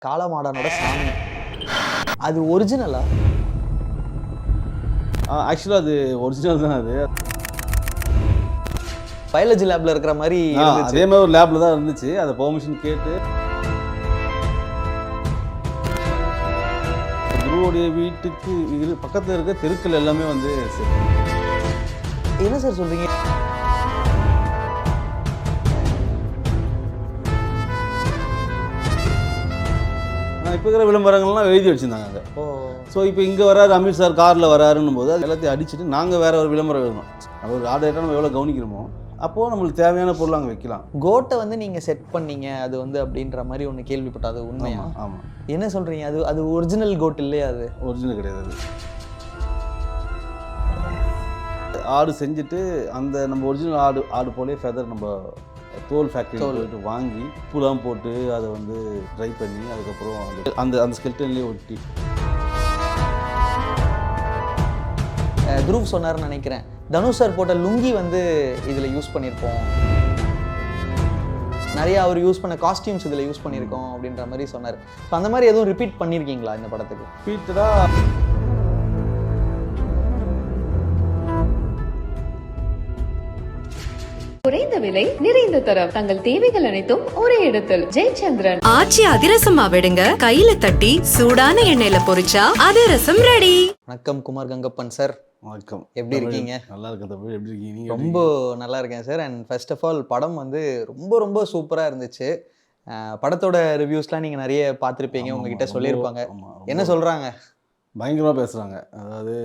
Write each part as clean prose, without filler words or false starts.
காலமாடனோட சாமி. அது ஒரிஜினலா? ஆக்சுவலா அது ஒரிஜினல் தான் அது. பயாலஜி லேப்ல இருக்கிற மாதிரி இருந்துச்சு. அதே மாதிரி ஒரு லேப்ல தான் இருந்துச்சு. அதை பெர்மிஷன் கேட்டு குருவோடைய வீட்டுக்கு பக்கத்தில் இருக்க தெருக்கள் எல்லாமே வந்து என்ன சார் சொல்றீங்க? இப்போ இருக்கிற விளம்பரங்கள்லாம் எழுதி வச்சுருந்தாங்க அங்கே. ஓ. ஸோ இப்போ இங்கே வராரு அமித் சார் காரில் வராருன்னும் போது அது எல்லாத்தையும் அடிச்சுட்டு நாங்கள் வேற ஒரு விளம்பரம் எழுதணும். நம்ம ஒரு ஆர்டர் நம்ம எவ்வளோ கவனிக்கிறோமோ அப்போது நம்மளுக்கு தேவையான பொருள் அங்கே வைக்கலாம். கோட்டை வந்து நீங்கள் செட் பண்ணீங்க அது வந்து அப்படின்ற மாதிரி ஒன்று கேள்விப்பட்டது, அது உண்மையா? ஆமாம். என்ன சொல்கிறீங்க? அது ஒரிஜினல் கோட் இல்லையா? அது ஒரிஜினல் கிடையாது. அது ஆடு செஞ்சுட்டு அந்த நம்ம ஒரிஜினல் ஆடு போலே ஃபெதர் நம்ம தோல் ஃபேக்ட்ரி போயிட்டு வாங்கி பூலாம் போட்டு அதை வந்து ட்ரை பண்ணி அதுக்கப்புறம் அந்த அந்த ஸ்கெல்டன்லேயே ஒட்டி துருவ் சொன்னார்னு நினைக்கிறேன். தனுஷ் சார் போட்ட லுங்கி வந்து இதில் யூஸ் பண்ணியிருப்போம், நிறைய அவர் யூஸ் பண்ண காஸ்டியூம்ஸ் இதில் யூஸ் பண்ணியிருக்கோம் அப்படின்ற மாதிரி சொன்னார். இப்போ அந்த மாதிரி எதுவும் ரிப்பீட் பண்ணியிருக்கீங்களா இந்த படத்துக்கு? ரிப்பீட்டடாக குறைந்த விலை நிறைந்த தரம், தங்கள் தேவைகள் அனைத்தும் ஒரே இடத்தில். ஜெயச்சந்திரன். ஆச்சி அதிரசமா விடுங்க, கையில தட்டி சூடான எண்ணெயில பொரிச்சா அதிரசம் ரெடி. வணக்கம் குமார் கங்கப்பன் சார். வணக்கம். எப்படி இருக்கீங்க? நல்லா இருக்கேன் தம்பி. எப்படி இருக்கீங்க? ரொம்ப நல்லா இருக்கேன் sir. And first of all படம் வந்து ரொம்ப ரொம்ப சூப்பராக இருந்துச்சு. படத்தோட ரிவ்யூஸ்லாம் நீங்கள் நிறைய பார்த்துருப்பீங்க, உங்ககிட்ட சொல்லியிருப்பாங்க. என்ன சொல்கிறாங்க? பயங்கரமாக பேசுகிறாங்க. அதாவது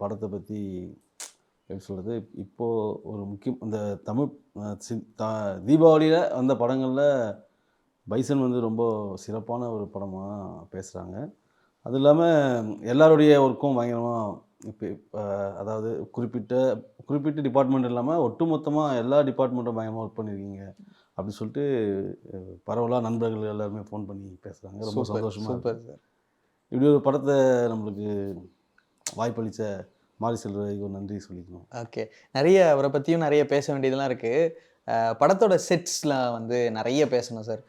படத்தை பற்றி எப்படி சொல்கிறது, இப்போது ஒரு முக்கியம் இந்த தமிழ் தீபாவளியில் வந்த படங்களில் பைசன் வந்து ரொம்ப சிறப்பான ஒரு படமாக பேசுகிறாங்க. அது இல்லாமல் எல்லாருடைய ஒர்க்கும் பயங்கரமாக இப்போ அதாவது குறிப்பிட்ட டிபார்ட்மெண்ட் இல்லாமல் ஒட்டுமொத்தமாக எல்லா டிபார்ட்மெண்ட்டும் பயங்கரமாக ஒர்க் பண்ணியிருக்கீங்க அப்படின்னு சொல்லிட்டு பரவலாக நண்பர்கள் எல்லாருமே ஃபோன் பண்ணி பேசுகிறாங்க. ரொம்ப சந்தோஷமாக இருக்குது. இப்படி ஒரு படத்தை நம்மளுக்கு வாய்ப்பளித்த மாரி செல்வராஜுக்கு ஒரு நன்றி சொல்லிக்கணும். ஓகே, நிறைய அவரை பற்றியும் நிறைய பேச வேண்டியதெல்லாம் இருக்குது. படத்தோட செட்ஸில் வந்து நிறைய பேசணும் சார்.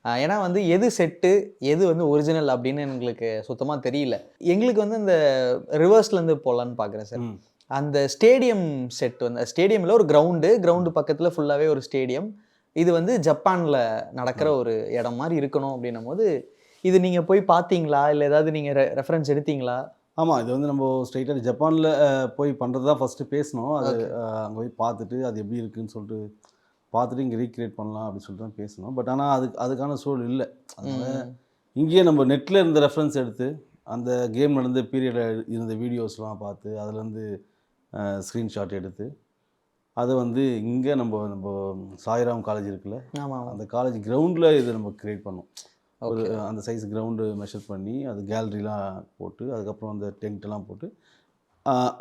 ஏன்னா வந்து எது செட்டு எது வந்து ஒரிஜினல் அப்படின்னு எங்களுக்கு சுத்தமாக தெரியல. எங்களுக்கு வந்து இந்த ரிவர்ஸ்லேருந்து போகலான்னு பார்க்குறேன் சார். அந்த ஸ்டேடியம் செட் வந்து ஸ்டேடியமில் ஒரு கிரவுண்டு பக்கத்தில் ஃபுல்லாகவே ஒரு ஸ்டேடியம். இது வந்து ஜப்பானில் நடக்கிற ஒரு இடம் மாதிரி இருக்கணும் அப்படின்னும் போது இது நீங்கள் போய் பார்த்தீங்களா, இல்லை ஏதாவது நீங்கள் ரெஃபரன்ஸ் எடுத்தீங்களா? ஆமாம், இது வந்து நம்ம ஸ்ட்ரைட்டாக ஜப்பானில் போய் பண்ணுறது தான் ஃபஸ்ட்டு பேசணும். அது அங்கே போய் பார்த்துட்டு அது எப்படி இருக்குதுன்னு சொல்லிட்டு பார்த்துட்டு இங்கே ரீக்ரியேட் பண்ணலாம் அப்படின்னு சொல்லிட்டு தான் பேசணும். பட் ஆனால் அதுக்கான சூழல் இல்லை. அதனால் இங்கேயே நம்ம நெட்டில் இருந்த ரெஃபரன்ஸ் எடுத்து அந்த கேம் நடந்த பீரியடில் இருந்த வீடியோஸ்லாம் பார்த்து அதுலேருந்து ஸ்க்ரீன்ஷாட் எடுத்து அதை வந்து இங்கே நம்ம சாய்ராம் காலேஜ் இருக்குல்ல, அந்த காலேஜ் கிரவுண்டில் இதை நம்ம க்ரியேட் பண்ணோம். ஒரு அந்த சைஸ் கிரவுண்டு மெஷர் பண்ணி அது கேலரிலாம் போட்டு அதுக்கப்புறம் அந்த டென்ட்டெல்லாம் போட்டு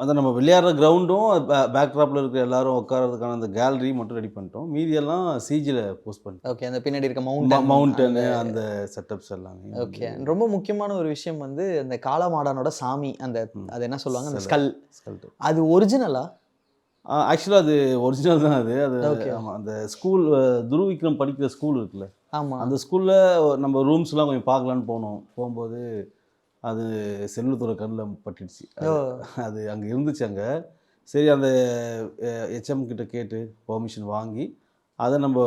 அந்த நம்ம விளையாடுற கிரவுண்டும் பேக்ட்ராப்பில் இருக்கிற எல்லாரும் உட்காரதுக்கான அந்த கேலரி மட்டும் ரெடி பண்ணிட்டோம். மீதியெல்லாம் சிஜியில் போஸ்ட் பண்ணிட்டோம். ஓகே, அந்த பின்னாடி இருக்க மவுண்டனு அந்த செட்டப்ஸ் எல்லாமே. ஓகே, ரொம்ப முக்கியமான ஒரு விஷயம் வந்து அந்த காலமாடனோட சாமி, அது என்ன சொல்லுவாங்க, அந்த ஸ்கல். அது ஒரிஜினலா? ஆக்சுவலாக அது ஒரிஜினல் தான். அது ஆமாம், அந்த ஸ்கூல் துருவ் விக்ரம் படிக்கிற ஸ்கூல் இருக்குல்ல, ஆமாம், அந்த ஸ்கூலில் நம்ம ரூம்ஸ்லாம் கொஞ்சம் பார்க்கலான்னு போகும்போது அது செல்வத்தோட கண்ணில் பட்டுடுச்சு. அது அங்கே இருந்துச்சு. அங்கே சரி அந்த ஹெச்எம் கிட்ட கேட்டு பெர்மிஷன் வாங்கி அதை நம்ம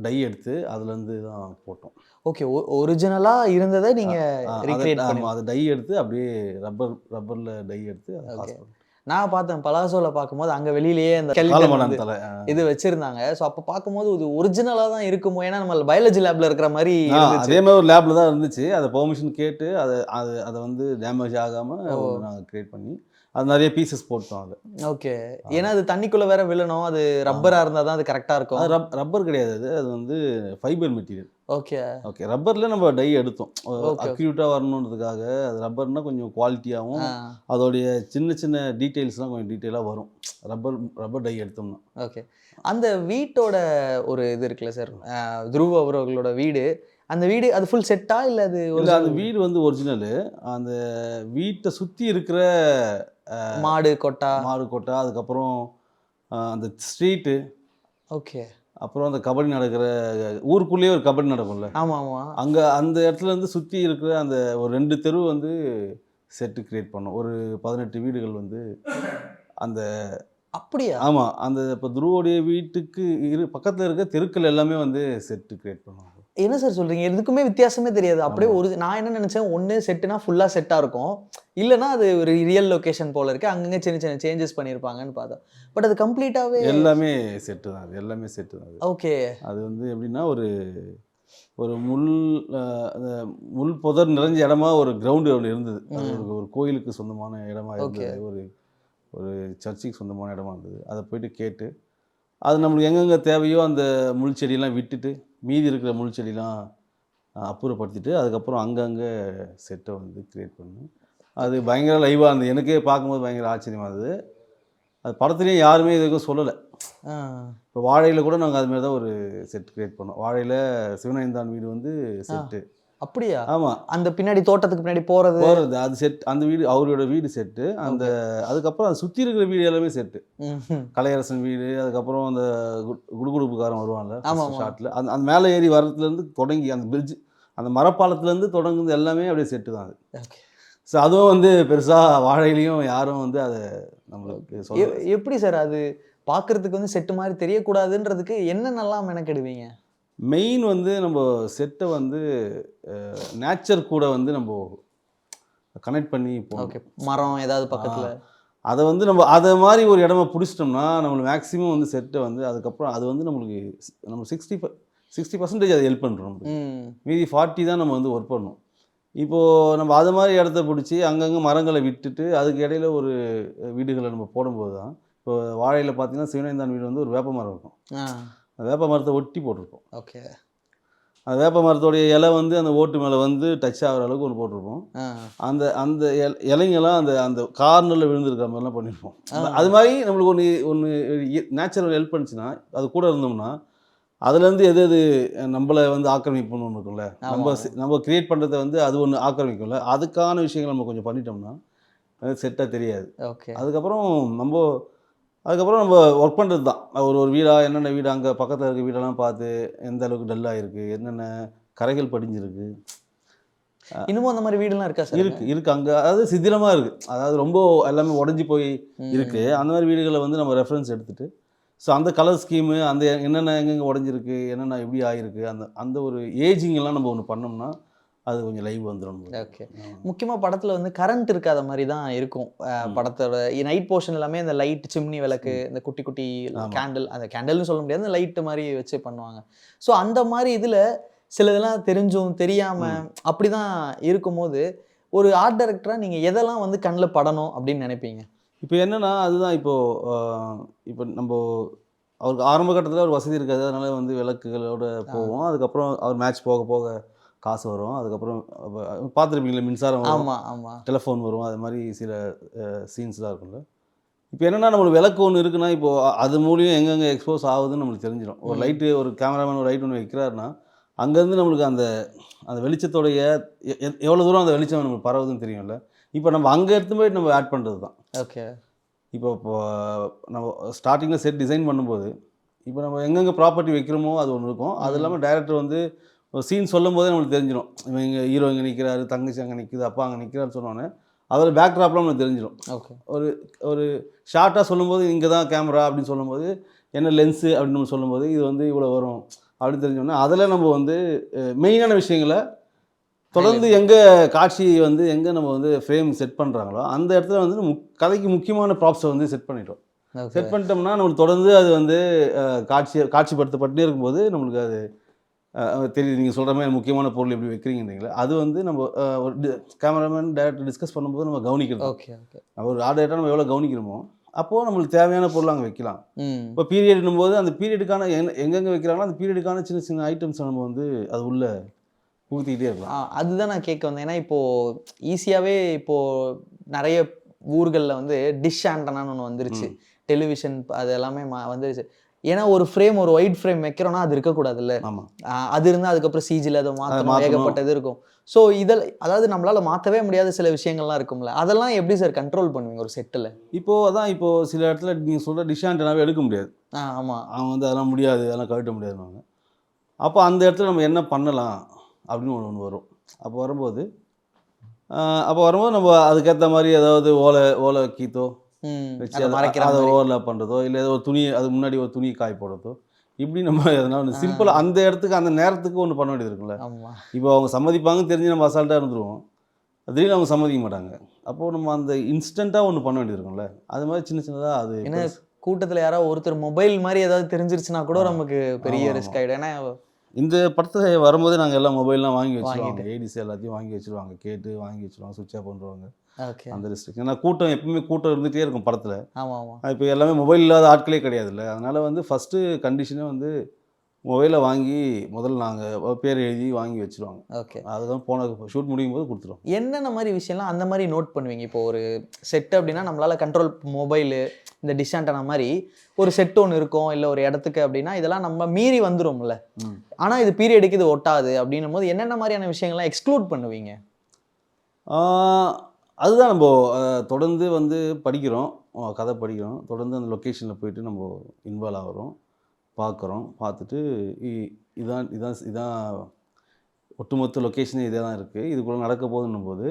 டை எடுத்து அதுலேருந்து தான் போட்டோம். ஓகே, ஒரிஜினலாக இருந்ததை நீங்கள் அதை டை எடுத்து அப்படியே ரப்பரில் டை எடுத்து நான் பார்த்தேன். பலாசோவில் பார்க்கும்போது அங்கே வெளியிலேயே அந்த இது வச்சுருந்தாங்க. ஸோ அப்போ பார்க்கும்போது இது ஒரிஜினலாக தான் இருக்குமோ, ஏன்னா நம்ம பயாலஜி லேபில் இருக்கிற மாதிரி அதே மாதிரி ஒரு லேபில் தான் இருந்துச்சு. அதை பெர்மிஷன் கேட்டு அதை வந்து டேமேஜ் ஆகாமல் நாங்கள் க்ரியேட் பண்ணி அது நிறைய பீசஸ் போட்டோம். அது ஓகே, ஏன்னா அது தண்ணிக்குள்ளே வேற விழணும், அது ரப்பராக இருந்தால் தான் அது கரெக்டாக இருக்கும். ரப்பர் கிடையாது, அது வந்து ஃபைபர் மெட்டீரியல். ஓகே ஓகே, ரப்பரில் நம்ம டை எடுத்தோம் அக்யூட்டாக வரணுன்றதுக்காக. அது ரப்பர்னா கொஞ்சம் குவாலிட்டியாகவும் அதோடைய சின்ன சின்ன டீட்டெயில்ஸ்லாம் கொஞ்சம் டீட்டெயிலாக வரும் ரப்பர் டை எடுத்தோம்னா. ஓகே, அந்த வீட்டோட ஒரு இது இருக்குல்ல சார், துருவ் அவர்களோட வீடு, அந்த வீடு அது ஃபுல் செட்டா இல்லை? அது அந்த வீடு வந்து ஒரிஜினலு. அந்த வீட்டை சுற்றி இருக்கிற மாடு கொட்டா அதுக்கப்புறம் அந்த ஸ்ட்ரீட்டு. ஓகே, அப்புறம் அந்த கபடி நடக்கிற ஊருக்குள்ளேயே ஒரு கபடி நடக்கும்ல, ஆமா ஆமா. அங்கே அந்த இடத்துல இருந்து சுற்றி இருக்கிற அந்த ஒரு 2 தெரு வந்து செட்டு கிரியேட் பண்ணோம். ஒரு 18 வீடுகள் வந்து அந்த அப்படியா? ஆமாம், அந்த இப்போ துருவோடைய வீட்டுக்கு பக்கத்தில் இருக்க தெருக்கள் எல்லாமே வந்து செட்டு கிரியேட் பண்ணுவாங்க. என்ன சார் சொல்றீங்க? எதுக்குமே வித்தியாசமே தெரியாது. அப்படியே ஆமா. ஒரு நான் என்ன நினைச்சேன், ஒண்ணு செட்டுனா ஃபுல்லா செட்டா இருக்கும். இல்லன்னா அது ஒரு ரியல் லொகேஷன் போல இருக்கு. அங்கங்க சின்ன சின்ன சேஞ்சஸ் பண்ணியிருப்பாங்கன்னு பார்த்தேன். பட் அது கம்ப்ளீட்டாவே எல்லாமே செட்டு தான், அது எல்லாமே செட்டு தான் அது. ஓகே. அது வந்து எப்படின்னா ஒரு ஒரு முள் அந்த முள் புதர் நிறைஞ்ச இடமா ஒரு கிரவுண்டு ஒன்று இருந்தது. அது ஒரு கோயிலுக்கு சொந்தமான இடமா ஓகே. இருந்தது. ஒரு ஒரு சர்ச்சுக்கு சொந்தமான இடமா இருந்தது. அதை போயிட்டு கேட்டு அது நம்மளுக்கு எங்கெங்கே தேவையோ அந்த முள் செடியெல்லாம் விட்டுட்டு மீதி இருக்கிற முள் செடியெலாம் அப்புறப்படுத்திட்டு அதுக்கப்புறம் அங்கங்கே செட்டை வந்து கிரியேட் பண்ணேன். அது பயங்கர லைவாக இருந்தது. எனக்கே பார்க்கும்போது பயங்கர ஆச்சரியமாக இருந்தது. அது படத்துலேயும் யாருமே இதுக்கும் சொல்லலை. ஆ. இப்போ வாழையில் கூட நாங்கள் அதுமாரி தான் ஒரு செட் கிரியேட் பண்ணோம். வாழையில் சிவனயந்தான் வீடு வந்து செட்டு. அப்படியா? ஆமாம், அந்த பின்னாடி தோட்டத்துக்கு பின்னாடி போறது. போகிறது அது செட். அந்த வீடு அவரோட வீடு செட்டு. அந்த அதுக்கப்புறம் அது சுற்றி இருக்கிற வீடு எல்லாமே செட்டு. ம்ஹ்ம். கலையரசன் வீடு, அதுக்கப்புறம் அந்த குடுகுடுப்புக்காரன் வருவான்ல ஆமாமா. ஷாட்டில், அந்த அந்த மேலே ஏறி வர்றதுலேருந்து தொடங்கி அந்த பிரிட்ஜ் அந்த மரப்பாலத்துலேருந்து தொடங்குது எல்லாமே அப்படியே செட்டு தான் அது. ஓகே. ஸோ அதுவும் வந்து பெருசாக வாழையிலையும் யாரும் வந்து அதை நம்மளுக்கு சொல்ல எப்படி சார் அது பார்க்கறதுக்கு வந்து செட்டு மாரி தெரியக்கூடாதுன்றதுக்கு என்னென்னலாம் மெனக்கெடுவீங்க? மெயின் வந்து நம்ம செட்டை வந்து நேச்சர் கூட வந்து நம்ம கனெக்ட் பண்ணி போகணும். ஓகே. மரம் ஏதாவது பக்கத்துல. அதை வந்து நம்ம அதை மாதிரி ஒரு இடமா பிடிச்சிட்டோம்னா நம்மளுக்கு மேக்ஸிமம் வந்து செட்டை வந்து அதுக்கப்புறம் அது வந்து நம்மளுக்கு நம்ம 60% அதை ஹெல்ப் பண்ணுறோம். ம். மீதி 40 தான் நம்ம வந்து ஒர்க் பண்ணணும். இப்போது நம்ம அது மாதிரி இடத்த பிடிச்சி அங்கங்கே மரங்களை விட்டுட்டு அதுக்கு இடையில ஒரு வீடுகளை நம்ம போடும்போது தான் இப்போ வாழையில் பார்த்தீங்கன்னா சிவனேந்தான் வீடு வந்து ஒரு வேப்ப மரம் இருக்கும். ஆ. அந்த வேப்ப மரத்தை ஒட்டி போட்டிருப்போம். ஓகே. அந்த வேப்ப மரத்தோடைய இலை வந்து அந்த ஓட்டு மேலே வந்து டச் ஆகிற அளவுக்கு ஒன்று போட்டிருப்போம். ஆ. அந்த அந்த இலைங்கெல்லாம் அந்த அந்த கார்னரில் விழுந்திருக்கிற மாதிரிலாம் பண்ணியிருப்போம். அது மாதிரி நம்மளுக்கு ஒன்று ஒன்று நேச்சுரல் ஹெல்ப் பண்ணுச்சுன்னா அது கூட இருந்தோம்னா அதுலேருந்து எது எது நம்மளை வந்து ஆக்கிரமிப்புன்னு ஒன்று இருக்கும்ல, நம்ம கிரியேட் பண்ணுறத வந்து அது ஒன்று ஆக்கிரமிக்கும்ல, அதுக்கான விஷயங்கள் நம்ம கொஞ்சம் பண்ணிட்டோம்னா அது செட்டாக தெரியாது. ஓகே. அதுக்கப்புறம் நம்ம ஒர்க் பண்ணுறது தான். ஒரு வீடாக என்னென்ன வீடு அங்கே பக்கத்தில் இருக்க வீடெல்லாம் பார்த்து எந்த அளவுக்கு டல்லாக இருக்குது, என்னென்ன கரைகள் படிஞ்சிருக்கு. இன்னமும் அந்த மாதிரி வீடுலாம் இருக்கா சார்? இருக்கு அங்கே. அதாவது சிதிலமாக இருக்குது, அதாவது ரொம்ப எல்லாமே உடஞ்சி போய் இருக்குது. அந்த மாதிரி வீடுகளை வந்து நம்ம ரெஃபரன்ஸ் எடுத்துகிட்டு ஸோ அந்த கலர் ஸ்கீமு அந்த என்னென்ன எங்கெங்கே உடஞ்சிருக்கு என்னென்ன எப்படி ஆகிருக்கு அந்த அந்த ஒரு ஏஜிங்கெல்லாம் நம்ம ஒன்று பண்ணோம்னா அது கொஞ்சம் லைவ் வந்துடும். ஓகே. முக்கியமாக படத்தில் வந்து கரண்ட் இருக்காத மாதிரி தான் இருக்கும். படத்தோட நைட் போர்ஷன் எல்லாமே இந்த லைட் சிம்னி விளக்கு, இந்த குட்டி குட்டி கேண்டில், அந்த கேண்டில்னு சொல்ல முடியாது, அந்த லைட்டு மாதிரி வச்சு பண்ணுவாங்க. ஸோ அந்த மாதிரி இதில் சில இதெல்லாம் தெரிஞ்சும் தெரியாமல் அப்படி தான் இருக்கும்போது ஒரு ஆர்ட் டைரக்டராக நீங்கள் எதெல்லாம் வந்து கண்ணில் படணும் அப்படின்னு நினைப்பீங்க? இப்போ என்னென்னா அதுதான் இப்போ நம்ம அவருக்கு ஆரம்ப கட்டத்தில் ஒரு வசதி இருக்காது, அதனால வந்து விளக்குகளோட போவோம். அதுக்கப்புறம் அவர் மேட்ச் போக போக காசு வரும். அதுக்கப்புறம் பார்த்துருப்பீங்களா மின்சாரம் வரும், ஆமாம் ஆமாம், டெலிஃபோன் வரும், அது மாதிரி சில சீன்ஸ்லாம் இருக்கும்ல. இப்போ என்னென்னா நம்மளுக்கு விளக்கு ஒன்று இருக்குன்னா இப்போது அது மூலியம் எங்கெங்கே எக்ஸ்போஸ் ஆகுதுன்னு நம்மளுக்கு தெரிஞ்சிடும். ஒரு லைட்டு ஒரு கேமராமேன் ஒரு லைட் ஒன்று வைக்கிறாருன்னா அங்கேருந்து நம்மளுக்கு அந்த அந்த வெளிச்சத்தோடைய எவ்வளோ தூரம் அந்த வெளிச்சம் நம்மளுக்கு பரவுதுன்னு தெரியும்ல. இப்போ நம்ம அங்கே எடுத்து போய் நம்ம ஆட் பண்ணுறது தான். ஓகே. இப்போ நம்ம ஸ்டார்டிங்கில் செட் டிசைன் பண்ணும்போது இப்போ நம்ம எங்கெங்கே ப்ராப்பர்ட்டி வைக்கிறோமோ அது ஒன்று இருக்கும். அது இல்லாமல் டைரக்டர் வந்து ஒரு சீன் சொல்லும் போதே நம்மளுக்கு தெரிஞ்சிடும். இவங்க இங்கே ஹீரோ இங்கே நிற்கிறாரு, தங்கச்சி அங்கே நிற்குது, அப்பா அங்கே நிற்கிறான்னு சொன்னோன்னே அதோட பேக் ட்ராப்லாம் நம்மளுக்கு தெரிஞ்சிடும். ஓகே. ஒரு ஒரு ஷார்ட்டாக சொல்லும்போது இங்கே தான் கேமரா அப்படின்னு சொல்லும்போது என்ன லென்ஸு அப்படின்னு நம்ம சொல்லும்போது இது வந்து இவ்வளோ வரும் அப்படின்னு தெரிஞ்சோன்னா அதில் நம்ம வந்து மெயினான விஷயங்களை தொடர்ந்து எங்கே காட்சி வந்து எங்கே நம்ம வந்து ஃப்ரேம் செட் பண்ணுறாங்களோ அந்த இடத்துல வந்து கதைக்கு முக்கியமான ப்ராப்ஸை வந்து செட் பண்ணிட்டோம். செட் பண்ணிட்டோம்னா நம்மளுக்கு தொடர்ந்து அது வந்து காட்சிப்படுத்தப்பட்டே இருக்கும்போது நம்மளுக்கு அது தெரியுது. நீங்கள் சொல்கிற மாதிரி முக்கியமான பொருள் எப்படி வைக்கிறீங்கன்றீங்களா, அது வந்து நம்ம ஒரு கேமராமேன் டைரக்டர் டிஸ்கஸ் பண்ணும்போது நம்ம கவனிக்கிறோம். Okay okay. ஒரு ஆர்டேட்டாக நம்ம எவ்வளோ கவனிக்கிறோமோ அப்போது நம்மளுக்கு தேவையான பொருள் அங்கே வைக்கலாம். இப்போ பீரியட்னும் போது அந்த பீரியடுக்கான எங்கெங்கே வைக்கிறாங்களோ அந்த பீரியடுக்கான சின்ன சின்ன ஐட்டம்ஸ் நம்ம வந்து அது உள்ள ஊற்றிக்கிட்டே இருக்கலாம். அதுதான் நான் கேட்க வந்தேன். ஏன்னா இப்போது ஈஸியாகவே இப்போது நிறைய ஊர்களில் வந்து டிஷ் ஆண்டனான்னு ஒன்று வந்துருச்சு, டெலிவிஷன் அது எல்லாமே வந்துருச்சு. ஏன்னா ஒரு ஃப்ரேம் ஒரு ஒயிட் ஃப்ரேம் வைக்கிறோம்னா அது இருக்கக்கூடாதுல்ல. ஆமாம். அது இருந்தால் அதுக்கப்புறம் சிஜியில் அதை மாற்றணும், மாத்தணும். ஏகப்பட்டது இருக்கும். ஸோ இதில் அதாவது நம்மளால மாற்றவே முடியாத சில விஷயங்கள்லாம் இருக்கும்ல, அதெல்லாம் எப்படி சார் கண்ட்ரோல் பண்ணுவீங்க ஒரு செட்டில்? இப்போது சில இடத்துல நீங்கள் சொல்கிற டிஷாண்டனாவே எடுக்க முடியாது. ஆமாம். அவங்க வந்து அதெல்லாம் முடியாது, அதெல்லாம் கழட்ட முடியாதுன்னுவாங்க. அப்போ அந்த இடத்துல நம்ம என்ன பண்ணலாம் அப்படின்னு ஒன்று வரும். அப்போ வரும்போது நம்ம அதுக்கேற்ற மாதிரி ஏதாவது ஓலை கீத்தோ வச்சு அதை மறைக்கிற அதை மாதிரி. ஓவர்லாப் பண்ணுறதோ, இல்லை ஏதோ ஒரு துணி அதுக்கு முன்னாடி ஒரு துணி காய போடுறதோ, இப்படி நம்ம எதனா ஒன்று சிம்பிளாக அந்த இடத்துக்கு அந்த நேரத்துக்கு ஒன்று பண்ண வேண்டியது இருக்குல்ல. ஆமாம். இப்போ அவங்க சம்மதிப்பாங்கன்னு தெரிஞ்சு நம்ம அசால்ட்டாக இருந்துருவோம். திடீர்னு அவங்க சம்மதிக்க மாட்டாங்க. அப்போது நம்ம அந்த இன்ஸ்டண்ட்டாக ஒன்று பண்ண வேண்டியது இருக்கும்ல. அது மாதிரி சின்ன சின்னதாக அது ஏன்னா கூட்டத்தில் யாராவது ஒருத்தர் மொபைல் மாதிரி ஏதாவது தெரிஞ்சிருச்சுன்னா கூட நமக்கு பெரிய ஆமா, ரிஸ்க் ஆகிடும். ஏன்னா இந்த படத்தில் வரும்போதே நாங்கள் எல்லாம் மொபைல்லாம் வாங்கி வச்சுருவாங்க. வாங்கிட்டு. ஏடிசி எல்லாத்தையும் வாங்கி வச்சுருவாங்க. கேட்டு வாங்கி வச்சுருவாங்க. சுவிட்ச் ஆஃப் பண்ணுறவங்க. ஓகே. அந்த ரெஸ்ட்ரிக்ஷன். ஏன்னா கூட்டம் எப்பவுமே கூட்டம் இருந்துகிட்டே இருக்கும் படத்தில். ஆமாம் ஆமாம். இப்போ எல்லாமே மொபைல் இல்லாத ஆட்களே கிடையாதுல்ல. அதனால் வந்து ஃபஸ்ட்டு கண்டிஷனே வந்து மொபைலை வாங்கி முதல்ல நாங்கள் பேர் எழுதி வாங்கி வச்சுருவாங்க. ஓகே. அதுதான் போன ஷூட் முடியும் போது கொடுத்துருவோம். என்னென்ன மாதிரி விஷயம்லாம் அந்த மாதிரி நோட் பண்ணுவீங்க? இப்போ ஒரு செட் அப்படின்னா நம்மளால கண்ட்ரோல் மொபைலு இந்த டிஷாண்டனா மாதிரி ஒரு செட் ஒன்று இருக்கும், இல்லை ஒரு இடத்துக்கு அப்படின்னா இதெல்லாம் நம்ம மீறி வந்துரும்ல. ஆனால் இது பீரியடுக்கு இது ஒட்டாது அப்படின்னும் போது என்னென்ன மாதிரியான விஷயங்கள்லாம் எக்ஸ்க்ளூட் பண்ணுவீங்க? அதுதான் நம்ம தொடர்ந்து வந்து படிக்கிறோம், கதை படிக்கிறோம், தொடர்ந்து அந்த லொக்கேஷனில் போயிட்டு நம்ம இன்வால்வ் ஆகிறோம், பார்த்துட்டு இதான் இதான் இதான் ஒட்டுமொத்த லொக்கேஷனே இதே தான் இருக்குது, இதுக்குள்ளே நடக்க போகுதுன்னும் போது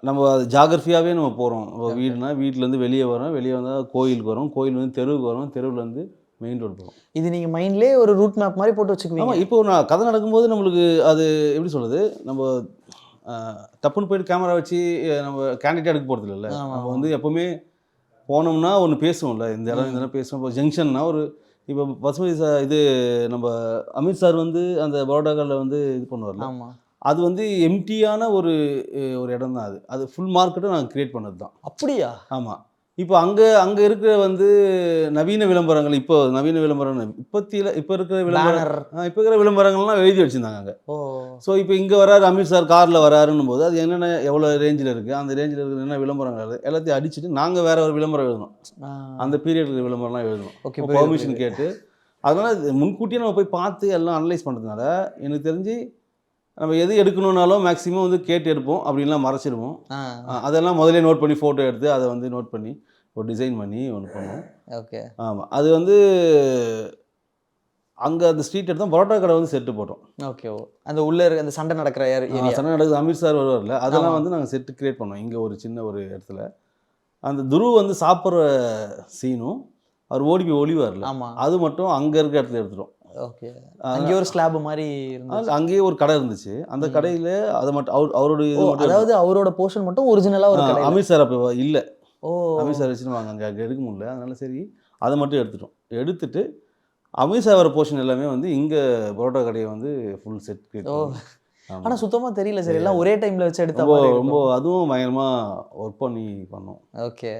நம்ம அது ஜாகிரஃபியாகவே நம்ம போகிறோம். வீடுனா வீட்டிலேருந்து வெளியே வரோம், வெளியே வந்தால் கோயிலுக்கு வரோம், கோயிலேருந்து தெருவுக்கு வரோம், தெருவுலேருந்து மெயின் ரோடு போகிறோம். இது நீங்கள் மைண்ட்லேயே ஒரு ரூட் மேப் மாதிரி போட்டு வச்சுக்குவீங்க? ஆமாம். இப்போ நான் கதை நடக்கும்போது நம்மளுக்கு அது எப்படி சொல்கிறது, நம்ம டப்புன்னு போயிட்டு கேமரா வச்சு நம்ம கேண்டிடேட் எடுக்க போகிறது இல்லைல்ல. நம்ம வந்து எப்போவுமே போனோம்னா ஒன்று பேசுவோம்ல, இந்த இடம் பேசுவோம். இப்போ ஜங்ஷன்னா இப்போ பசுமதி இது நம்ம அமித் சார் வந்து அந்த பரோடாக்களில் வந்து இது பண்ணுவார்ல, ஆமாம். அது வந்து எம்டியான ஒரு இடம் தான். அது ஃபுல் மார்க்கெட்டும் நாங்கள் கிரியேட் பண்ணது தான். அப்படியா? ஆமாம். இப்போ அங்கே இருக்கிற வந்து நவீன விளம்பரங்கள், இப்போ நவீன விளம்பரம் இப்போ இருக்கிற விளம்பரங்கள்லாம் எழுதி வச்சுருந்தாங்க அங்கே. ஓ. ஸோ இப்போ இங்கே வராரு அமித் சார் காரில் வராருன்னும் போது அது என்னென்ன எவ்வளோ ரேஞ்சில் இருக்குது, அந்த ரேஞ்சில் இருக்கிற என்ன விளம்பரங்கள் எல்லாத்தையும் அடிச்சுட்டு நாங்கள் வேறு ஒரு விளம்பரம் எழுதணும். அந்த பீரியட் விளம்பரம்லாம் எழுதணும். ஓகே. பெர்மிஷன் கேட்டு அதனால் முன்கூட்டியே நம்ம போய் பார்த்து எல்லாம் அனலைஸ் பண்ணுறதுனால எனக்கு தெரிஞ்சு நம்ம எது எடுக்கணுன்னாலும் மேக்ஸிமம் வந்து கேட்டு எடுப்போம், அப்படின்லாம் மறைச்சிடுவோம். அதெல்லாம் முதலே நோட் பண்ணி ஃபோட்டோ எடுத்து அதை வந்து நோட் பண்ணி ஒரு டிசைன் பண்ணி ஒன்று பண்ணுவோம். ஓகே. ஆமாம். அது வந்து அங்கே அந்த ஸ்ட்ரீட் எடுத்தோம், பரோட்டா கடை வந்து செட்டு போட்டோம். ஓகே. அந்த உள்ளே அந்த சண்டை நடக்கிற சண்டை நடக்குது, அமித் சார் வருவார்ல, அதெல்லாம் வந்து நாங்கள் செட்டு கிரியேட் பண்ணோம். இங்கே ஒரு சின்ன ஒரு இடத்துல அந்த துருவ் வந்து சாப்பிட்ற சீனும் அவர் ஓடி போய் ஒளிவார்ல, அது மட்டும் அங்கே இருக்க இடத்துல எடுத்துட்டோம். ஓகே. அங்கே ஒரு ஸ்லாப் மாதிரி இருந்துச்சு. அங்கேயே ஒரு கடை இருந்துச்சு. அந்த கடையில் அதை மட்டும் அவருடைய அதாவது அவரோட போர்ஷன் மட்டும் ஒரிஜினலாக ஒரு கடை. அமித் சார் அப்போ இல்லை. ஓ. அமித் சார் வச்சுருவாங்க அங்கே எடுக்க முடியல, அதனால சரி அதை மட்டும் எடுத்துட்டோம். எடுத்துட்டு அமித் சார் வர போர்ஷன் எல்லாமே வந்து இங்கே பரோட்டா கடையை வந்து ஃபுல் செட் கிரியேட். ஆனால் சுத்தமாக தெரியல சார், எல்லாம் ஒரே டைமில் வச்சு எடுத்தா ரொம்ப அதுவும் பயங்கரமாக ஒர்க் பண்ணி பண்ணோம். ஓகே.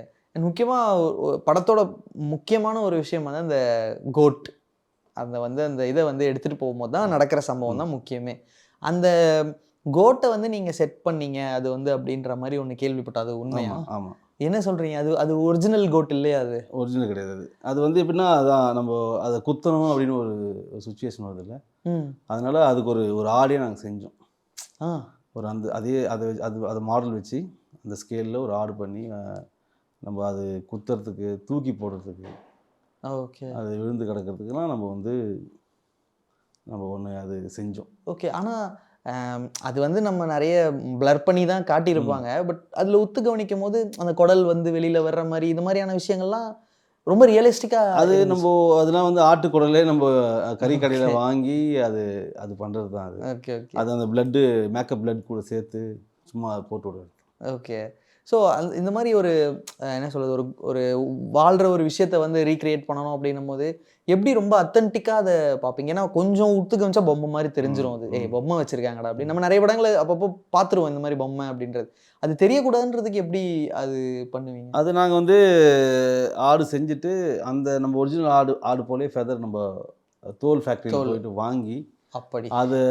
முக்கியமாக படத்தோட முக்கியமான ஒரு விஷயம் வந்து அந்த கோட், அந்த இதை வந்து எடுத்துகிட்டு போகும்போது தான் நடக்கிற சம்பவம் தான் முக்கியமே. அந்த கோட்டை வந்து நீங்கள் செட் பண்ணீங்க அது வந்து அப்படின்ற மாதிரி ஒன்று கேள்விப்பட்டோம், அது உண்மையா? ஆமாம். என்ன சொல்கிறீங்க? அது ஒரிஜினல் கோட் இல்லையா? அது ஒரிஜினல் கிடையாது. அது வந்து எப்படின்னா அதான் நம்ம அதை குத்தணும் அப்படின்னு ஒரு சுச்சுவேஷன் வருது இல்லை, அதனால அதுக்கு ஒரு ஆடியை நாங்கள் செஞ்சோம். ஒரு அதை மாடல் வச்சு அந்த ஸ்கேலில் ஒரு ஆடு பண்ணி நம்ம அது குத்துறதுக்கு தூக்கி போடுறதுக்கு, ஓகே, அது விழுந்து கிடக்கிறதுக்குலாம் நம்ம ஒன்று அது செஞ்சோம். ஓகே. ஆனால் அது வந்து நம்ம நிறைய பிளர் பண்ணி தான் காட்டியிருப்பாங்க. பட் அதில் உத்து கவனிக்கும் போது அந்த குடல் வந்து வெளியில் வர்ற மாதிரி இது மாதிரியான விஷயங்கள்லாம் ரொம்ப ரியலிஸ்டிக்காக அதெல்லாம் வந்து ஆட்டு குடலே நம்ம கறிக்கடையில் வாங்கி அது பண்ணுறது தான் அது. Okay okay. அது அந்த மேக்கப் பிளட் கூட சேர்த்து சும்மா போட்டு விடுறது. ஓகே. ஸோ இந்த மாதிரி ஒரு என்ன சொல்கிறது, ஒரு வாழ்கிற ஒரு விஷயத்தை வந்து ரீக்ரியேட் பண்ணணும் அப்படின்னும் போது எப்படி ரொம்ப அத்தன்டிக்காக அதை பார்ப்பீங்க? ஏன்னா கொஞ்சம் உத்து கவனிச்சா பொம்மை மாதிரி தெரிஞ்சிடும். அது பொம்மை வச்சுருக்காங்கடா அப்படின்னு நம்ம நிறைய படங்களை அப்பப்போ பார்த்துருவோம் இந்த மாதிரி பொம்மை அப்படின்றது. அது தெரியக்கூடாதுன்றதுக்கு எப்படி அது பண்ணுவீங்க? அது நாங்கள் வந்து ஆடு செஞ்சுட்டு அந்த நம்ம ஒரிஜினல் ஆடு போலே ஃபெதர் நம்ம தோல் ஃபேக்ட்ரியில் போயிட்டு வாங்கி அப்படி அதை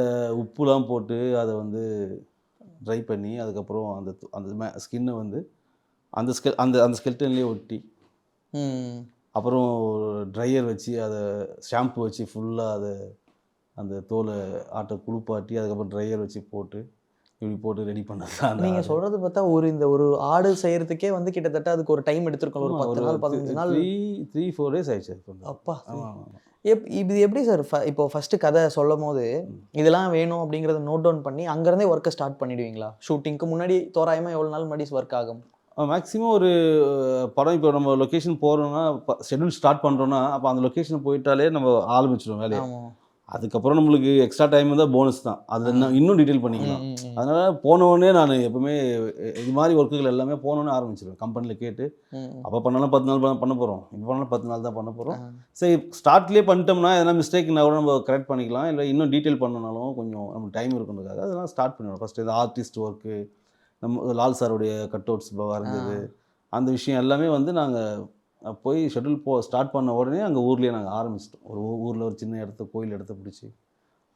உப்புலாம் போட்டு அதை வந்து ட்ரை பண்ணி அதுக்கப்புறம் அந்த ஸ்கின்னை வந்து அந்த ஸ்கெல்டன்லேயே ஒட்டி அப்புறம் ட்ரையர் வச்சு அதை ஷாம்பு வச்சு ஃபுல்லாக அதை அந்த தோலை ஆட்டை குளிப்பாட்டி அதுக்கப்புறம் ட்ரையர் வச்சு போட்டு இப்படி போட்டு ரெடி பண்ணது தான் நீங்க சொல்றது பார்த்தா இந்த ஒரு ஆடு செய்யறதுக்கே வந்து கிட்டத்தட்ட அதுக்கு ஒரு டைம் எடுத்திருக்கோம், ஒரு 10 நாள் 15 நாள். 3-4 days ஆயிடுச்சு அது பண்ண. அப்பா. ஆமாம். இது எப்படி சார் இப்போ ஃபர்ஸ்ட் கதை சொல்லும் போது இதெல்லாம் வேணும் அப்படிங்கறத நோட் டவுன் பண்ணி அங்கேருந்தே ஒர்க்கை ஸ்டார்ட் பண்ணிடுவீங்களா? ஷூட்டிங்க்கு முன்னாடி தோராயமா எவ்வளவு நாள் முன்னாடி ஒர்க் ஆகும்? மேக்ஸிமம் ஒரு படம் இப்போ நம்ம லொக்கேஷன் போகிறோன்னா ஷெட்யூல் ஸ்டார்ட் பண்ணுறோன்னா அப்போ அந்த லொக்கேஷன் போயிட்டாலே நம்ம ஆரம்பிச்சிடுவோம் வேலையை. அதுக்கப்புறம் நம்மளுக்கு எக்ஸ்ட்ரா டைம் தான் போனஸ் தான். அதில் இன்னும் டீட்டெயில் பண்ணிக்கலாம். அதனால் போனோடனே நான் எப்போவுமே இது மாதிரி ஒர்க்குகள் எல்லாமே போனோன்னே ஆரம்பிச்சிடுவேன். கம்பெனியில் கேட்டு அப்போ பண்ணாலும் 10 நாள் பண்ண போகிறோம், இப்போ பண்ணாலும் 10 நாள் தான் பண்ண போகிறோம். சரி ஸ்டார்ட்லேயே பண்ணிட்டோம்னா எதனா மிஸ்டேக்னா கூட நம்ம கரெக்ட் பண்ணிக்கலாம். இல்லை இன்னும் டீட்டெயில் பண்ணனாலும் கொஞ்சம் நமக்கு டைம் இருக்குன்றதுக்காக அதெல்லாம் ஸ்டார்ட் பண்ணிடுவோம். ஃபஸ்ட்டு இந்த ஆர்டிஸ்ட் ஒர்க்கு, நம்ம லால் சாருடைய கட் அவுட்ஸ் வரைஞ்சது, அந்த விஷயம் எல்லாமே வந்து நாங்கள் போய் ஷெட்யூல் ஸ்டார்ட் பண்ண உடனே அங்கே ஊர்லேயே நாங்கள் ஆரம்பிச்சிட்டோம். ஒரு ஊரில் ஒரு சின்ன கோயில் இடத்த பிடிச்சி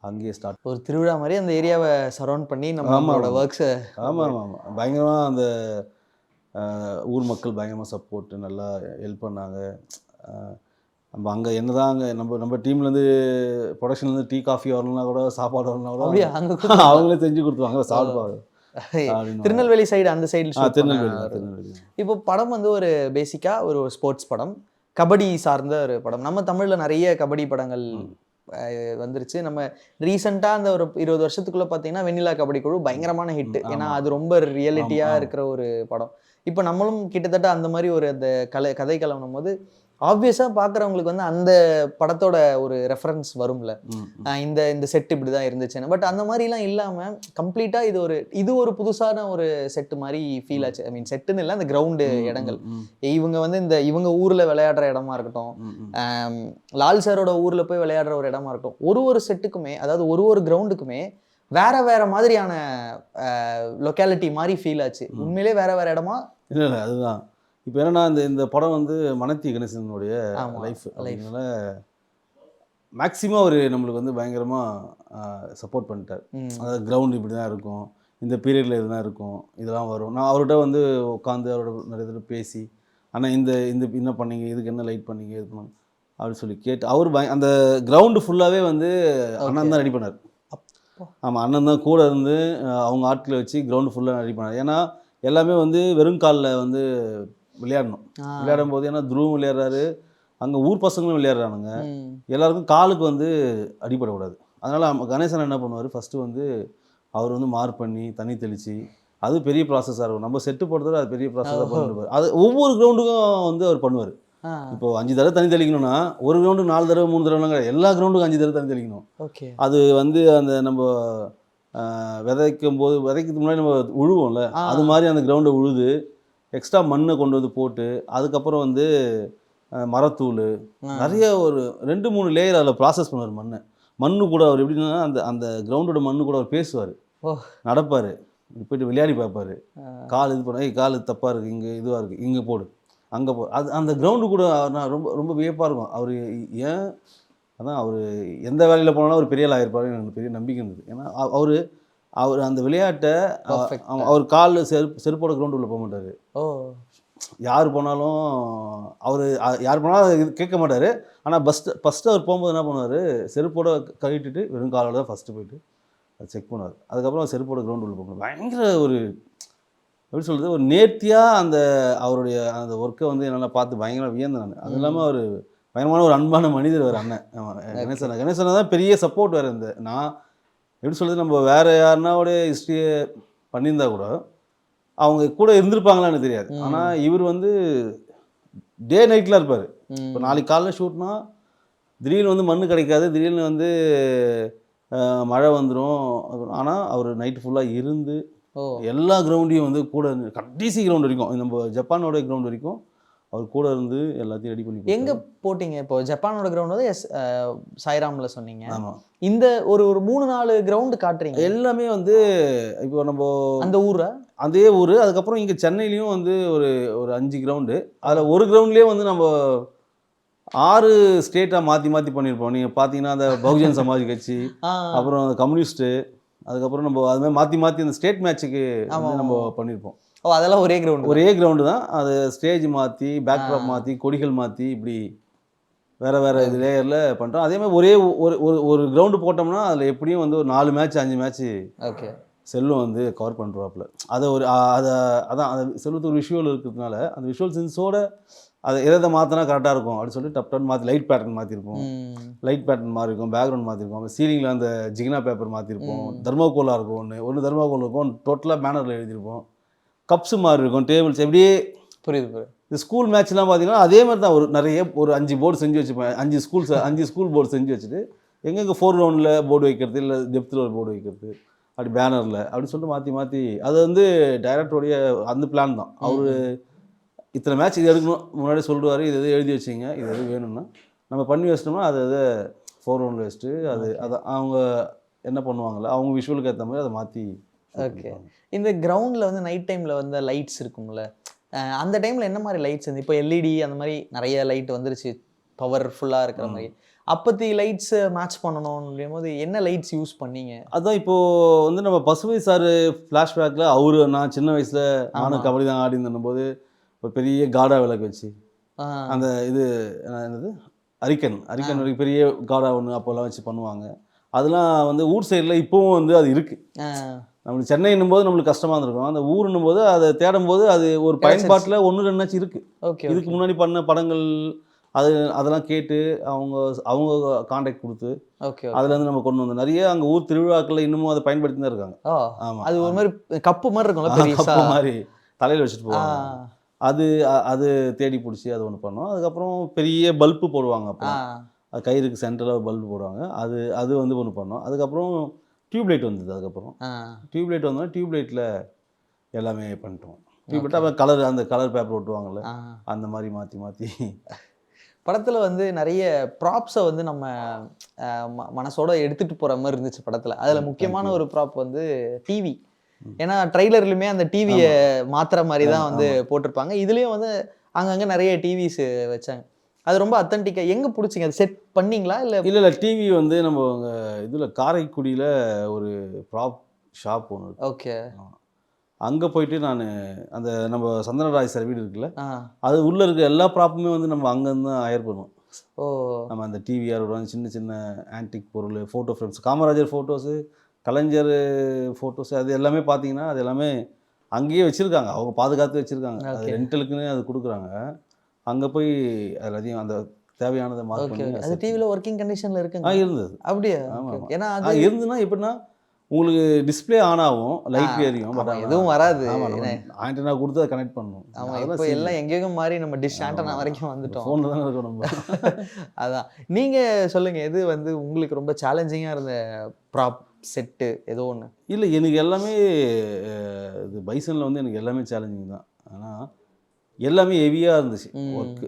அங்கேயே ஸ்டார்ட். ஒரு திருவிழா மாதிரி அந்த ஏரியாவை சரௌண்ட் பண்ணி நம்மளோட ஒர்க்ஸை. ஆமாம் பயங்கரமாக அந்த ஊர் மக்கள் பயங்கரமாக சப்போர்ட்டு நல்லா ஹெல்ப் பண்ணாங்க. நம்ம அங்கே என்ன தான் அங்கே நம்ம டீம்லேருந்து ப்ரொடக்ஷன்லேருந்து டீ காஃபி வரலன்னா கூட சாப்பாடு வரலன்னா கூட அவங்களே செஞ்சு கொடுத்துருவாங்க, சாப்பிடுவாங்க. திருநெல்வேலி சைடு, அந்த சைடு திருநெல்வேலி. இப்போ படம் வந்து ஒரு பேசிக்கா ஒரு ஸ்போர்ட்ஸ் படம், கபடி சார்ந்த ஒரு படம். நம்ம தமிழ்ல நிறைய கபடி படங்கள் வந்துருச்சு. நம்ம ரீசெண்டாக அந்த ஒரு 20 வருஷத்துக்குள்ள பார்த்தீங்கன்னா வெண்ணிலா கபடி குழு பயங்கரமான ஹிட். ஏன்னா அது ரொம்ப ரியலிட்டியா இருக்கிற ஒரு படம். இப்போ நம்மளும் கிட்டத்தட்ட அந்த மாதிரி ஒரு அந்த கதை கலவனும் போது ஆப்வியஸாக பார்க்குறவங்களுக்கு வந்து அந்த படத்தோட ஒரு ரெஃபரன்ஸ் வரும்ல, இந்த செட் இப்படி தான் இருந்துச்சுன்னு. பட் அந்த மாதிரிலாம் இல்லாமல் கம்ப்ளீட்டாக இது ஒரு புதுசான ஒரு செட்டு மாதிரி ஃபீல் ஆச்சு. ஐ மீன் செட்டுன்னு இல்லை, அந்த கிரவுண்டு இடங்கள் இவங்க வந்து இவங்க ஊரில் விளையாடுற இடமா இருக்கட்டும், லால் சாரோட ஊரில் போய் விளையாடுற ஒரு இடமா இருக்கட்டும், ஒரு செட்டுக்குமே, அதாவது ஒரு கிரவுண்டுக்குமே வேற மாதிரியான லொக்காலிட்டி மாதிரி ஃபீல் ஆச்சு. உண்மையிலே வேற இடமா? இல்லை அதுதான். இப்போ என்னன்னா இந்த படம் வந்து மனத்தி கணேசனுடைய லைஃப். அதனால மேக்ஸிமம் அவர் நம்மளுக்கு வந்து பயங்கரமாக சப்போர்ட் பண்ணிட்டார். அதாவது கிரவுண்ட் இப்படி தான் இருக்கும், இந்த பீரியடில் இதுதான் இருக்கும், இதெல்லாம் வரும். நான் அவர்கிட்ட வந்து உட்காந்து அவரோட நிறைய தடவை பேசி, ஆனால் இந்த என்ன பண்ணீங்க, இதுக்கு என்ன லைட் பண்ணீங்க, இது பண்ணாங்க அப்படின்னு சொல்லி கேட்டு அவர் அந்த கிரவுண்டு ஃபுல்லாகவே வந்து அண்ணன் தான் ரெடி பண்ணார். ஆமாம், அண்ணன் தான் கூட இருந்து அவங்க ஆட்களை வச்சு கிரவுண்டு ஃபுல்லாக ரெடி பண்ணார். ஏன்னா எல்லாமே வந்து வெறும் காலில் வந்து விளையாடும் போது, ஏன்னா துருவம் விளையாடுறாரு, அங்கே ஊர் பசங்களும் விளையாடுறானுங்க, எல்லாருக்கும் காலுக்கு வந்து அடிபடக்கூடாது. அதனால் கணேசன் என்ன பண்ணுவார், ஃபஸ்ட்டு வந்து அவர் வந்து மார்க் பண்ணி தண்ணி தெளித்து, அது பெரிய ப்ராசஸாக இருக்கும். நம்ம செட்டு போடுறது அது பெரிய ப்ராசஸாக பண்ணுவார். அது ஒவ்வொரு கிரவுண்டுக்கும் வந்து அவர் பண்ணுவார். இப்போது 5 தடவை தண்ணி தெளிக்கணும்னா ஒரு கிரவுண்டுக்கு 4 தடவை 3 தடவைலாம் கிடையாது, எல்லா கிரவுண்டுக்கும் 5 தடவை தண்ணி தெளிக்கணும். அது வந்து அந்த நம்ம விதைக்கிறதுக்கு முன்னாடி நம்ம உழுவோம்ல, அது மாதிரி அந்த கிரவுண்டை உழுது எக்ஸ்ட்ரா மண்ணை கொண்டு வந்து போட்டு, அதுக்கப்புறம் வந்து மரத்தூள் நிறைய ஒரு 2-3 லேயர் அதில் ப்ராசஸ் பண்ணுவார். மண்ணு கூட அவர் எப்படின்னா அந்த கிரவுண்டோட மண்ணு கூட அவர் பேசுவார், நடப்பார், போயிட்டு விளையாடி பார்ப்பார், கால் இது பண்ண, கால் தப்பாக இருக்குது, இங்கே இதுவாக இருக்குது, இங்கே போடு, அங்கே போ. அது அந்த கிரவுண்டு கூட நான் ரொம்ப ரொம்ப வியப்பாக இருக்கும். அவர் ஏன் அதான் அவர் எந்த வேலையில் போனாலும் அவர் பெரிய ஆள் ஆகிருப்பாரு, எனக்கு பெரிய நம்பிக்கை இருந்தது. ஏன்னா அவர் அந்த விளையாட்டை அவர் காலில் செருப்போட கிரவுண்டு உள்ள போக மாட்டார். யார் போனாலும் யார் போனாலும் கேட்க மாட்டார். ஆனால் ஃபஸ்ட்டு அவர் போகும்போது என்ன பண்ணுவார், செருப்போட கழிட்டுட்டு வெறும் காலோட தான் ஃபஸ்ட்டு போயிட்டு அதை செக் பண்ணுவார். அதுக்கப்புறம் செருப்போட கிரவுண்டு உள்ள போகணும். பயங்கர ஒரு எப்படி சொல்கிறது, ஒரு நேர்த்தியாக அவருடைய அந்த ஒர்க்கை வந்து என்னால் பார்த்து பயங்கரமாக வியந்தேன் நான். அது இல்லாமல் அவர் பயங்கரமான ஒரு அன்பான மனிதர் வேறு அண்ணன். கணேசனை தான் பெரிய சப்போர்ட் வேறு. நான் எப்படி சொல்கிறது, நம்ம வேறு யாருனாவோடைய ஹிஸ்ட்ரியை பண்ணியிருந்தா கூட அவங்க கூட இருந்திருப்பாங்களான்னு தெரியாது. ஆனால் இவர் வந்து டே நைட்டில் இருப்பார். இப்போ நாளைக்கு காலையில் ஷூட்னா திடீர்னு வந்து மண் கிடைக்காது, திடீர்னு வந்து மழை வந்துடும். ஆனால் அவர் நைட்டு ஃபுல்லாக இருந்து எல்லா கிரவுண்டையும் வந்து கூட கடைசி கிரவுண்ட் வரைக்கும், நம்ம ஜப்பானோட கிரவுண்ட் வரைக்கும் அவர் கூட இருந்து எல்லாத்தையும் ரெடி பண்ணி. எங்கே போட்டிங்க இப்போ ஜப்பானோட கிரவுண்ட் வந்து சாய்ராம்ல சொன்னீங்க. ஆமாம், இந்த ஒரு 3-4 கிரவுண்டு காட்டுறீங்க. எல்லாமே வந்து இப்போ நம்ம அந்த ஊரா அதே ஊர். அதுக்கப்புறம் இங்கே சென்னையிலையும் வந்து ஒரு 5 கிரவுண்டு. அதில் ஒரு கிரவுண்ட்லேயே வந்து நம்ம 6 ஸ்டேட்டாக மாற்றி பண்ணியிருப்போம். நீங்கள் பார்த்தீங்கன்னா அந்த பகுஜன் சமாஜ் கட்சி, அப்புறம் கம்யூனிஸ்ட்டு, அதுக்கப்புறம் நம்ம அது மாதிரி மாற்றி மாற்றி அந்த ஸ்டேட் மேட்ச்சுக்கு நம்ம பண்ணியிருப்போம். ஓ அதெல்லாம் ஒரே கிரவுண்ட் ஒரே கிரவுண்டு தான், அது ஸ்டேஜ் மாற்றி பேக்ட்ராப் மாற்றி கொடிகள் மாற்றி இப்படி வேறு இது லேயரில் பண்ணுறோம். அதே மாதிரி ஒரே ஒரு ஒரு ஒரு கிரவுண்டு போட்டோம்னா அதில் எப்படியும் வந்து ஒரு 4 மேட்ச் 5 மேட்ச்சு ஓகே செல்லும் வந்து கவர் பண்ணுறாப்புல. அதை ஒரு அதை அதான் அந்த செல்வத்துக்கு ஒரு விஷுவல் இருக்கிறதுனால அந்த விஷுவல் சென்ஸோட அதை எதை மாற்றினா கரெக்டாக இருக்கும் அப்படின்னு சொல்லிட்டு டப்டன் மாற்றி லைட் பேட்டர்ன் மாற்றிருப்போம், லைட் பேட்டர்ன் மாதிரி இருக்கும், பேக்ரவுண்ட் மாற்றிருப்போம், சீலிங்கில் அந்த ஜிகினா பேப்பர் மாற்றிருப்போம், தர்மாகோலாக இருக்கும் ஒன்று தர்மாகோல் இருக்கும், டோட்டலாக பேனரில் எழுதியிருப்போம், கப்ஸு மாதிரி இருக்கும், டேபிள்ஸ் எப்படியே. புரியுது. இந்த ஸ்கூல் மேட்ச்லாம் பார்த்தீங்கன்னா அதே மாதிரி தான். ஒரு 5 போர்டு செஞ்சு வச்சுப்பேன், 5 ஸ்கூல் போர்டு செஞ்சு வச்சுட்டு எங்கெங்கே 4 ரவுண்டில் போர்டு வைக்கிறது, இல்லை டெப்த்தில் ஒரு போர்டு வைக்கிறது, அப்படி பேனரில் அப்படின்னு சொல்லிட்டு மாற்றி மாற்றி அது வந்து டைரக்டருடைய அந்த பிளான் தான். அவர் இத்தனை மேட்ச் இது எடுக்கணும் முன்னாடி சொல்லுவார், இது எழுதி வச்சிங்க, இது எது வேணும்னா நம்ம பண்ணி வச்சிட்டோம்னா அது 4 ரவுண்டில் வச்சுட்டு அதை அவங்க என்ன பண்ணுவாங்களோ அவங்க விஷுவலுக்கு ஏற்ற மாதிரி அதை மாற்றி. ஓகே. இந்த கிரவுண்டில் வந்து நைட் டைமில் வந்து லைட்ஸ் இருக்கும்ல, அந்த டைமில் என்ன மாதிரி லைட்ஸ் வந்து இப்போ எல்இடி அந்த மாதிரி நிறைய லைட் வந்துருச்சு பவர்ஃபுல்லாக இருக்கிற மாதிரி, அப்பத்தி லைட்ஸை மேட்ச் பண்ணணும் அப்படியும் போது என்ன லைட்ஸ் யூஸ் பண்ணீங்க? அதான் இப்போது வந்து நம்ம பசுவை சார் ஃப்ளாஷ்பேக்கில் நான் சின்ன வயசில் நானும் கபடி தான் ஆடி இருந்தபோது ஒரு பெரிய காடா விளக்கு வச்சு அந்த இது என்னது அரிக்கன் வரைக்கும் பெரிய காடா ஒன்று அப்போல்லாம் வச்சு பண்ணுவாங்க. அதெல்லாம் வந்து ஊர் சைடில் இப்போவும் வந்து அது இருக்குது. நம்மளுக்கு சென்னைன்னும் போது நம்மளுக்கு கஷ்டமாக இருந்திருக்கும், அந்த ஊருன்னும் போது அதை தேடும் போது அது ஒரு பயன்பாட்டில் 1-2 இருக்குது. ஓகே. இதுக்கு முன்னாடி பண்ண படங்கள் அதெல்லாம் கேட்டு அவங்க கான்டாக்ட் கொடுத்து ஓகே அதுலேருந்து நம்ம கொண்டு வந்தோம். நிறைய அங்கே ஊர் திருவிழாக்களில் இன்னமும் அதை பயன்படுத்தி தான் இருக்காங்க. ஆமாம், அது ஒரு மாதிரி கப்பு மாதிரி இருக்கும்ல, பெரிய கப்பு மாதிரி தலையில் வச்சுட்டு போவாங்க. அது தேடி பிடிச்சி அது ஒன்று பண்ணோம். அதுக்கப்புறம் பெரிய பல்பு போடுவாங்க, அப்போ அது கயிறுக்கு சென்டரில் பல்பு போடுவாங்க, அது வந்து ஒன்று பண்ணோம். அதுக்கப்புறம் டியூப்லைட் வந்தது. அதுக்கப்புறம் டியூப்லைட் வந்தோன்னா டியூப்லைட்டில் எல்லாமே பண்ணிட்டோம். டியூப்லைட் அப்புறம் அந்த கலர் பேப்பர் ஒட்டுவாங்கள்ல, அந்த மாதிரி மாற்றி மாற்றி. படத்தில் வந்து நிறைய ப்ராப்ஸை வந்து நம்ம மனசோட எடுத்துகிட்டு போகிற மாதிரி இருந்துச்சு படத்தில். அதில் முக்கியமான ஒரு ப்ராப் வந்து டிவி. ஏன்னா ட்ரைலர்லையுமே அந்த டிவியை மாற்றுற மாதிரி தான் வந்து போட்டிருப்பாங்க. இதுலேயும் வந்து அங்கங்கே நிறைய டிவிஸ் வச்சாங்க. அது ரொம்ப அத்தன்டிக்காக எங்கே பிடிச்சிங்க? அது செட் பண்ணிங்களா இல்லை? டிவி வந்து நம்ம இதில் காரைக்குடியில் ஒரு ப்ராப் ஷாப் ஒன்று. ஓகே. அங்கே போயிட்டு நான் அந்த நம்ம சந்தனராஜ் சார் வீடு இருக்குல்ல, அது உள்ளே இருக்க எல்லா ப்ராப்புமே வந்து நம்ம அங்கேருந்து தான் ஹயர் பண்ணுவோம். நம்ம அந்த டிவிஆர் சின்ன சின்ன ஆன்டிக் பொருள், ஃபோட்டோ ஃப்ரேம்ஸ், காமராஜர் ஃபோட்டோஸு, கலைஞர் ஃபோட்டோஸு, அது எல்லாமே பார்த்தீங்கன்னா அது எல்லாமே அங்கேயே வச்சுருக்காங்க, அவங்க பாதுகாத்து வச்சுருக்காங்க. அது ரெண்டலுக்குன்னு அது கொடுக்குறாங்க. அங்கே போய் எல்லாத்தையும் அந்த தேவையானதை மார்க் பண்ணி. அது டிவியில் ஒர்க்கிங் கண்டிஷனில் இருக்குங்க? இருந்தது. அப்படியே? ஆமாம். ஏன்னா அது இருந்துன்னா எப்படின்னா உங்களுக்கு டிஸ்பிளே ஆன் ஆகும், லைட் எரியும், பட் எதுவும் வராது. ஆண்டனா கொடுத்து அதை கனெக்ட் பண்ணணும். ஆமாம், இப்போ எல்லாம் எங்கேயும் மாறி நம்ம டிஷ் ஆண்டனா வரைக்கும் வந்துட்டோம். ஃபோனில் தானே இருக்கோம் நம்ம. அதான் நீங்கள் சொல்லுங்கள், எது வந்து உங்களுக்கு ரொம்ப சேலஞ்சிங்காக இருந்த ப்ராப் செட்டு ஏதோ ஒன்று? இல்லை, எனக்கு எல்லாமே இது பைசனில் வந்து எனக்கு எல்லாமே சேலஞ்சிங் தான். ஆனால் எல்லாமே ஹெவியாக இருந்துச்சு ஒர்க்கு.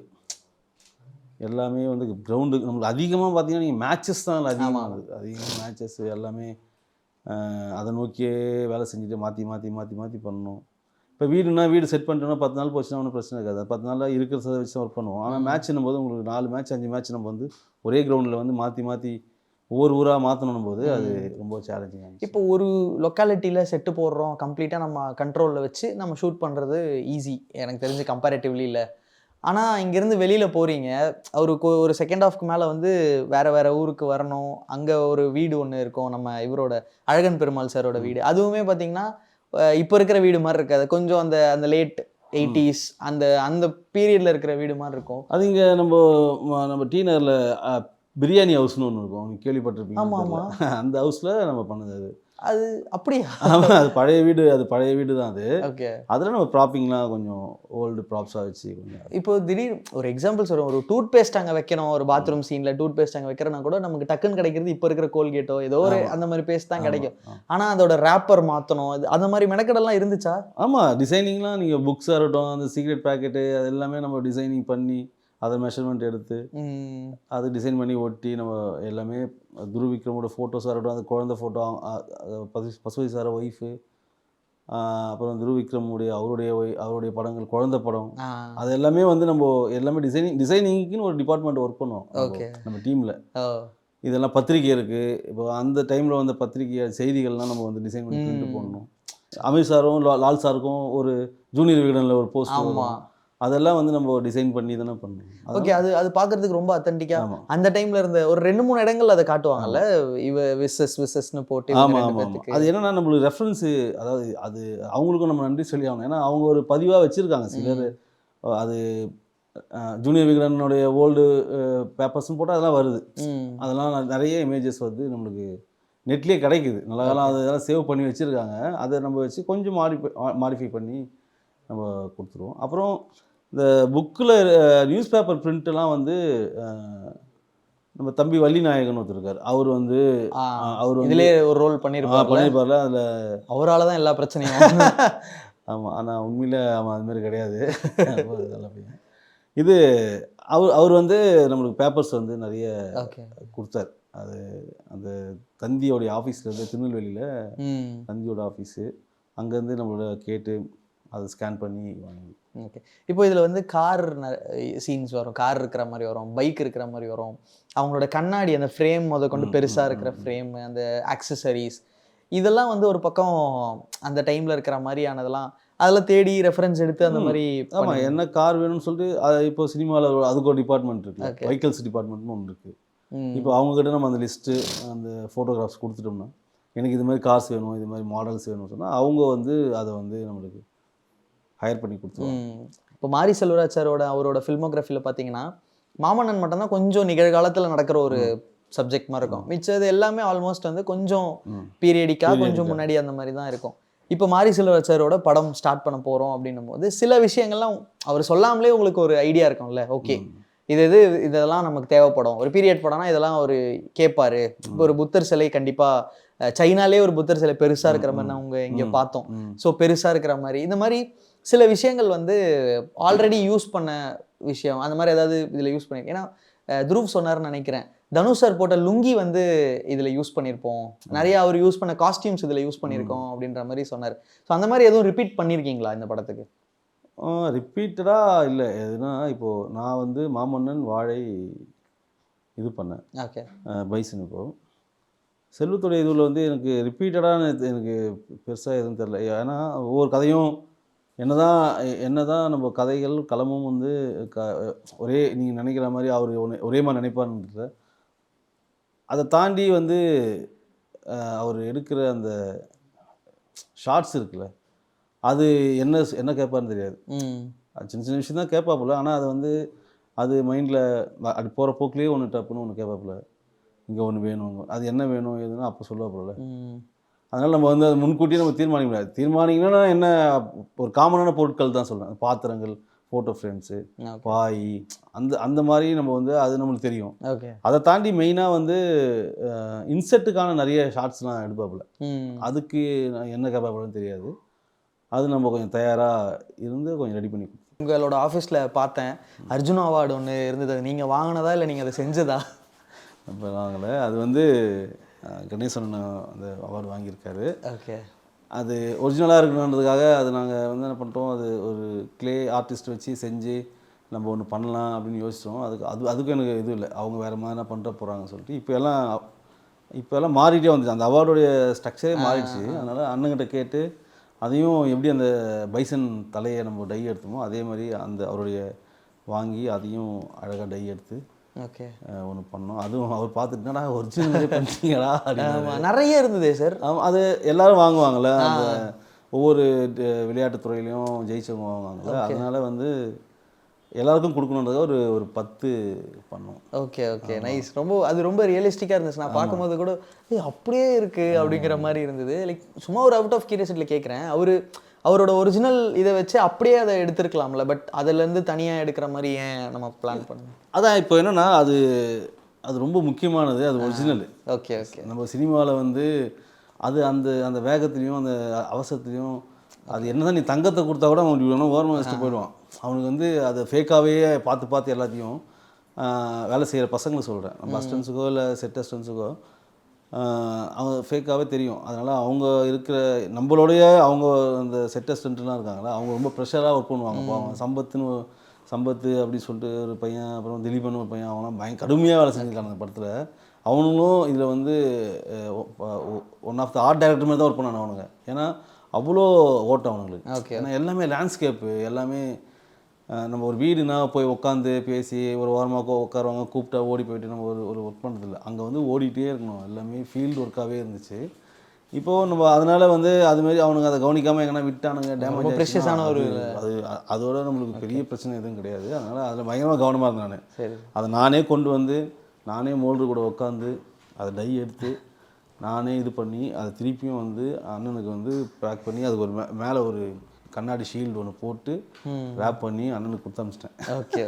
எல்லாமே வந்து கிரவுண்டு நம்மளுக்கு அதிகமாக பார்த்தீங்கன்னா நீங்கள் மேட்சஸ் தான் அதிகமாக மேட்சஸ் எல்லாமே அதை நோக்கியே வேலை செஞ்சுட்டு மாற்றி பண்ணணும். இப்போ வீடு செட் பண்ணிட்டோம்னா 10 நாள் போச்சுன்னா ஒன்றும் பிரச்சனை இருக்காது. 10 நாளில் இருக்கிறத வச்சு ஒர்க் பண்ணுவோம். ஆனால் மேட்ச்னும் போது உங்களுக்கு 4 மேட்ச் 5 மேட்ச் நம்ம வந்து ஒரே கிரவுண்டில் வந்து மாற்றி ஒவ்வொரு ஊராக மாற்றணும் போது அது ரொம்ப சேலஞ்சிங்காக இருந்துச்சு. இப்போ ஒரு லொக்காலிட்டியில் செட்டு போடுறோம், கம்ப்ளீட்டாக நம்ம கண்ட்ரோலில் வச்சு நம்ம ஷூட் பண்ணுறது ஈஸி எனக்கு தெரிஞ்சு கம்பேரிட்டிவ்லி. இல்லை, ஆனால் இங்கேருந்து வெளியில் போகிறீங்க, ஒரு செகண்ட் ஹாஃப்க்கு மேலே வந்து வேறு ஊருக்கு வரணும். அங்கே ஒரு வீடு ஒன்று இருக்கும், நம்ம இவரோட அழகன் பெருமாள் சாரோட வீடு. அதுவுமே பார்த்திங்கன்னா இப்போ இருக்கிற வீடு மாதிரி இருக்காது, கொஞ்சம் அந்த லேட் 80s அந்த பீரியடில் இருக்கிற வீடு மாதிரி இருக்கும். அது இங்கே நம்ம டி நகரில் பிரியாணி ஹவுஸ்னு ஒன்று இருக்கும், நீங்கள் கேள்விப்பட்டிருப்பீங்க. ஆமாம், அந்த ஹவுஸில் நம்ம பண்ணது. அது அப்படியா? ஆமாம், அது பழைய வீடு தான் அது. ஓகே. அதில் நம்ம ப்ராப்பிங்லாம் கொஞ்சம் ஓல்டு ப்ராப்ஸாக வச்சு கொஞ்சம். இப்போ திடீர் ஒரு எக்ஸாம்பிள் சொல்கிறோம், ஒரு டூத் பேஸ்ட் அங்கே வைக்கணும், ஒரு பாத்ரூம் சீனில் டூத் பேஸ்ட் அங்கே வைக்கிறனா கூட நமக்கு டக்குன்னு கிடைக்கிறது இப்போ இருக்கிற கோல்கேட்டோ ஏதோ ஒரு அந்த மாதிரி பேஸ்ட் தான் கிடைக்கும். ஆனால் அதோட ரேப்பர் மாற்றணும், அந்த மாதிரி மெனக்கடெல்லாம் இருந்துச்சா? ஆமாம், டிசைனிங்லாம் நீங்கள் புக்ஸாக இருக்கட்டும், அந்த சீக்ரெட் பேக்கெட்டு அது எல்லாமே நம்ம டிசைனிங் பண்ணி அதை மெஷர்மெண்ட் எடுத்து அது டிசைன் பண்ணி ஒட்டி நம்ம எல்லாமே துருவிக்ரமோட ஃபோட்டோஸாக இருக்கட்டும், அந்த குழந்தை ஃபோட்டோ, பசுவை சார ஒய்ஃபு, அப்புறம் துருவிக்ரமுடைய அவருடைய படங்கள், குழந்தை படம், அது எல்லாமே வந்து நம்ம எல்லாமே டிசைனிங்க்குன்னு ஒரு டிபார்ட்மெண்ட் ஒர்க் பண்ணுவோம் நம்ம டீமில். இதெல்லாம் பத்திரிக்கை இருக்குது. இப்போ அந்த டைமில் வந்த பத்திரிக்கை செய்திகள்லாம் நம்ம வந்து டிசைன் பண்ணி பிரிண்ட் போடணும். அமீர் சாரும் லால் சாருக்கும் ஒரு ஜூனியர் விகடனில் ஒரு போஸ்ட் ஆமா. அதெல்லாம் வந்து நம்ம டிசைன் பண்ணி தானே பண்ணணும். ஓகே, அது பார்க்கறதுக்கு ரொம்ப அத்தென்டிக்கா ஆமா. அந்த டைம்ல இருந்த ஒரு 2-3 இடங்கள் அதை காட்டுவாங்கல்ல, விசஸ்னு போட்டு இவங்க ஆமாம் ரெண்டு ஆமாம் ஆமாம். பேத்துக்கு. அது என்னன்னா நம்மளுக்கு ரெஃபரன்ஸு, அதாவது அது அவங்களுக்கும் நம்ம நன்றி சொல்லி ஆகணும். ஏன்னா அவங்க ஒரு பதிவாக வச்சுருக்காங்க சிலர். அது ஜூனியர் விகடனுடைய ஓல்டு பேப்பர்ஸ்னு போட்டால் அதெல்லாம் வருது. அதெல்லாம் நிறைய இமேஜஸ் வந்து நம்மளுக்கு நெட்லேயே கிடைக்குது. நல்ல காலம் அதெல்லாம் சேவ் பண்ணி வச்சுருக்காங்க. அதை நம்ம வச்சு கொஞ்சம் மாடிஃபை பண்ணி நம்ம கொடுத்துருவோம். அப்புறம் இந்த புக்கில் நியூஸ் பேப்பர் பிரிண்ட்டெல்லாம் வந்து நம்ம தம்பி வள்ளிநாயகன் ஒருத்தர் இருக்கார். அவர் வந்து இதுலயே ஒரு ரோல் பண்ணியிருப்பார்ல. அதில் அவரால் தான் எல்லா பிரச்சனையும். ஆமாம். ஆனால் உண்மையில் அவன் அது மாதிரி கிடையாது. இது அவர் வந்து நம்மளுக்கு பேப்பர்ஸ் வந்து நிறைய கொடுத்தார். அது அந்த தந்தியோடைய ஆஃபீஸ்லேருந்து திருநெல்வேலியில் தந்தியோட ஆஃபீஸு, அங்கேருந்து நம்மளோட கேட்டு அதை ஸ்கேன் பண்ணி வாங்கி. ஓகே, இப்போ இதில் வந்து கார் சீன்ஸ் வரும், கார் இருக்கிற மாதிரி வரும், பைக் இருக்கிற மாதிரி வரும், அவங்களோட கண்ணாடி அந்த ஃப்ரேம் கொண்டு பெருசாக இருக்கிற ஃப்ரேம், அந்த ஆக்சசரிஸ், இதெல்லாம் வந்து ஒரு பக்கம் அந்த டைமில் இருக்கிற மாதிரியானதெல்லாம் அதெல்லாம் தேடி ரெஃபரன்ஸ் எடுத்து அந்த மாதிரி. ஆமாம், என்ன கார் வேணும்னு சொல்லிட்டு இப்போ சினிமாவில் அதுக்கு ஒரு டிபார்ட்மெண்ட் இருக்குது, வெஹிக்கல்ஸ் டிபார்ட்மெண்ட்னு ஒன்று இருக்குது. இப்போ அவங்கக்கிட்ட நம்ம அந்த லிஸ்ட்டு அந்த ஃபோட்டோகிராஃப்ஸ் கொடுத்துட்டோம்னா எனக்கு இது மாதிரி கார்ஸ் வேணும், இது மாதிரி மாடல்ஸ் வேணும்னு சொன்னால் அவங்க வந்து அதை வந்து நம்மளுக்கு ஹையர் பண்ணி கொடுத்துருவாங்க. இப்போ மாரி செல்வராஜ் சாரோட அவரோட ஃபில்மோகிராஃபியில் பார்த்தீங்கன்னா மாமன்னன் மட்டும்தான் கொஞ்சம் நிகழ்காலத்தில் நடக்கிற ஒரு சப்ஜெக்ட் மாதிரி இருக்கும். மிச்சது எல்லாமே ஆல்மோஸ்ட் வந்து கொஞ்சம் பீரியடிக்காக கொஞ்சம் முன்னாடி அந்த மாதிரி தான் இருக்கும். இப்போ மாரி செல்வராஜ் சாரோட படம் ஸ்டார்ட் பண்ண போகிறோம் அப்படின்னும் போது சில விஷயங்கள்லாம் அவர் சொல்லாமலே உங்களுக்கு ஒரு ஐடியா இருக்கும்ல, ஓகே இதெல்லாம் நமக்கு தேவைப்படும், ஒரு பீரியட் படம்னா இதெல்லாம் அவர் கேட்பாரு. இப்போ ஒரு புத்தர் சிலை கண்டிப்பாக சைனாலே ஒரு புத்தர் சிலை பெருசாக இருக்கிற மாதிரி நான் உங்க இங்கே பார்த்தோம். ஸோ பெருசாக இருக்கிற மாதிரி இந்த மாதிரி சில விஷயங்கள் வந்து ஆல்ரெடி யூஸ் பண்ண விஷயம் அந்த மாதிரி ஏதாவது இதில் யூஸ் பண்ணி. ஏன்னா துருவ் சொன்னார்னு நினைக்கிறேன், தனுஷ் சார் போட்ட லுங்கி வந்து இதில் யூஸ் பண்ணியிருப்போம், நிறைய அவர் யூஸ் பண்ண காஸ்டியூம்ஸ் இதில் யூஸ் பண்ணியிருக்கோம் அப்படின்ற மாதிரி சொன்னார். ஸோ அந்த மாதிரி எதுவும் ரிப்பீட் பண்ணியிருக்கீங்களா இந்த படத்துக்கு? ரிப்பீட்டடாக இல்லை. எதுனா இப்போது நான் வந்து மாமன்னன், வாழை இது பண்ணேன். Okay, bison. இப்போது செல்வத்துடைய இதில் வந்து எனக்கு ரிப்பீட்டடான எனக்கு பெருசாக எதுவும் தெரில. ஏன்னா ஒவ்வொரு கதையும் என்னதான் நம்ம கதைகள் களமும் வந்து ஒரே நீங்கள் நினைக்கிற மாதிரி அவர் ஒரே மாதிரி நினைப்பார்ன்ற அதை தாண்டி வந்து அவர் எடுக்கிற அந்த ஷார்ட்ஸ் இருக்குல்ல, அது என்ன கேட்பாருன்னு தெரியாது. அது சின்ன சின்ன விஷயம் தான் கேட்பாப்புல. ஆனால் அது வந்து அது மைண்டில் அப்படி போகிற போக்குலேயே ஒன்று டப்புன்னு ஒன்று கேட்பாப்புல, இங்கே ஒன்று வேணும், அது என்ன வேணும் எதுனா அப்போ சொல்லுவாப்புல. அதனால் நம்ம வந்து அது முன்கூட்டியே நம்ம தீர்மானிக்க முடியாது. தீர்மானிக்கணும்னா என்ன, ஒரு காமனான பொருட்கள் தான் சொல்கிறேன், பாத்திரங்கள், ஃபோட்டோ ஃப்ரேம்ஸு, பாய், அந்த மாதிரி நம்ம வந்து அது நம்மளுக்கு தெரியும். ஓகே, அதை தாண்டி மெயினாக வந்து இன்செட்டுக்கான நிறைய ஷார்ட்ஸ்லாம் எடுப்பாப்புல. அதுக்கு என்ன கேட்பாப்புலன்னு தெரியாது. அது நம்ம கொஞ்சம் தயாராக இருந்து கொஞ்சம் ரெடி பண்ணி. உங்களோட ஆஃபீஸில் பார்த்தேன் அர்ஜுன் அவார்டு ஒன்று இருந்தது, நீங்கள் வாங்கினதா இல்லை நீங்கள் அதை செஞ்சதா? இப்போ வாங்கலை, அது வந்து கணேசன் அந்த அவார்டு வாங்கியிருக்காரு. ஓகே, அது ஒரிஜினலாக இருக்கணுன்றதுக்காக அது நாங்கள் வந்து என்ன பண்ணிட்டோம், அது ஒரு கிளே ஆர்டிஸ்ட் வச்சு செஞ்சு நம்ம ஒன்று பண்ணலாம் அப்படின்னு யோசித்தோம். அதுக்கும் எனக்கு இது இல்லை, அவங்க வேறு மாதிரி பண்ணுற போகிறாங்கன்னு சொல்லிட்டு இப்போ எல்லாம் மாறிட்டே வந்துச்சு, அந்த அவார்டுடைய ஸ்ட்ரக்சரே மாறிடுச்சு. அதனால் அண்ணங்கிட்ட கேட்டு அதையும் எப்படி அந்த பைசன் தலையை நம்ம டை எடுத்தோமோ அதே மாதிரி அந்த அவருடைய வாங்கி அதையும் அழகாக டை எடுத்து ஓகே ஒன்று பண்ணோம். அதுவும் அவர் பார்த்துட்டுனா ஒரிஜினல் பண்ணிட்டீங்களா அப்படின்னு நிறைய இருந்ததே சார். அது எல்லோரும் வாங்குவாங்கள்ல, அந்த ஒவ்வொரு விளையாட்டுத்துறையிலையும் ஜெயிச்சவங்க வாங்குவாங்கள்ல, அதனால் வந்து எல்லாருக்கும் கொடுக்கணுன்றத ஒரு 10 பண்ணோம். Okay okay, nice. ரொம்ப ரியலிஸ்டிக்காக இருந்துச்சு. நான் பார்க்கும்போது கூட அப்படியே இருக்குது அப்படிங்கிற மாதிரி இருந்தது. லைக் சும்மா ஒரு அவுட் ஆஃப் கியூரியாசிட்டியில் கேட்குறேன், அவரோட ஒரிஜினல் இதை வச்சு அப்படியே அதை எடுத்துருக்கலாம்ல, பட் அதுலேருந்து தனியாக எடுக்கிற மாதிரி ஏன் நம்ம பிளான் பண்ணணும்? அதான் இப்போ என்னென்னா அது ரொம்ப முக்கியமானது, அது ஒரிஜினல். ஓகே ஓகே, நம்ம சினிமாவில் வந்து அது அந்த வேகத்துலேயும் அந்த அவசரத்துலேயும் அது என்ன தான் நீ தங்கத்தை கொடுத்தா கூட அவன் வேணும் ஓரமாக வச்சுட்டு போயிடுவான். அவனுக்கு வந்து அதை ஃபேக்காகவே பார்த்து எல்லாத்தையும் வேலை செய்கிற பசங்களை சொல்கிறேன், நம்ம அஸ்டன்ஸுக்கோ இல்லை செட் அஸ்டன்ஸுக்கோ அவங்க ஃபேக்காகவே தெரியும். அதனால் அவங்க இருக்கிற நம்மளோடைய அவங்க அந்த செட் அஸ்டன்ட்லாம் இருக்காங்களா, அவங்க ரொம்ப ப்ரெஷராக ஒர்க் பண்ணுவாங்க. இப்போ அவங்க சம்பத்து அப்படி சொல்லிட்டு ஒரு பையன், அப்புறம் திலீபன் ஒரு பையன், அவங்களாம் கடுமையாக வேலை செஞ்சுருக்காங்க அந்த படத்தில். அவனுங்களும் இதில் வந்து one of the art director மாதிரி தான் ஒர்க் பண்ணானு அவனுங்க. ஏன்னா அவ்வளோ ஓட்டம் அவனுங்களுக்கு. ஓகே. ஏன்னா எல்லாமே லேண்ட்ஸ்கேப்பு, எல்லாமே நம்ம ஒரு வீடுனா போய் உட்காந்து பேசி ஒரு வாரமாக உட்காருவாங்க, கூப்பிட்டா ஓடி போயிட்டு நம்ம ஒரு ஒர்க் பண்ணுறதில்ல. அங்கே வந்து ஓடிட்டே இருக்கணும், எல்லாமே ஃபீல்டு ஒர்க்காகவே இருந்துச்சு. இப்போது நம்ம அதனால் வந்து அதுமாரி அவனுங்க அதை கவனிக்காமல் எங்கன்னா விட்டானுங்க, டேமேஜ் ப்ரெஷியஸான ஒரு அதோட நம்மளுக்கு பெரிய பிரச்சனை எதுவும் கிடையாது. அதனால் அதில் பயங்கரமாக கவனமாக இருந்தேன் நான். சரி. அதை நானே கொண்டு வந்து நானே மோல்டர் கூட உட்காந்து அதை டை எடுத்து நானே இது பண்ணி அதை திருப்பியும் வந்து அண்ணனுக்கு வந்து பேக் பண்ணி அதுக்கு ஒரு மேலே ஒரு கண்ணாடி ஷீல்டு ஒன்று போட்டு ரேப் பண்ணி அண்ணனுக்கு கொடுத்து அமிச்சிட்டேன். ஓகே.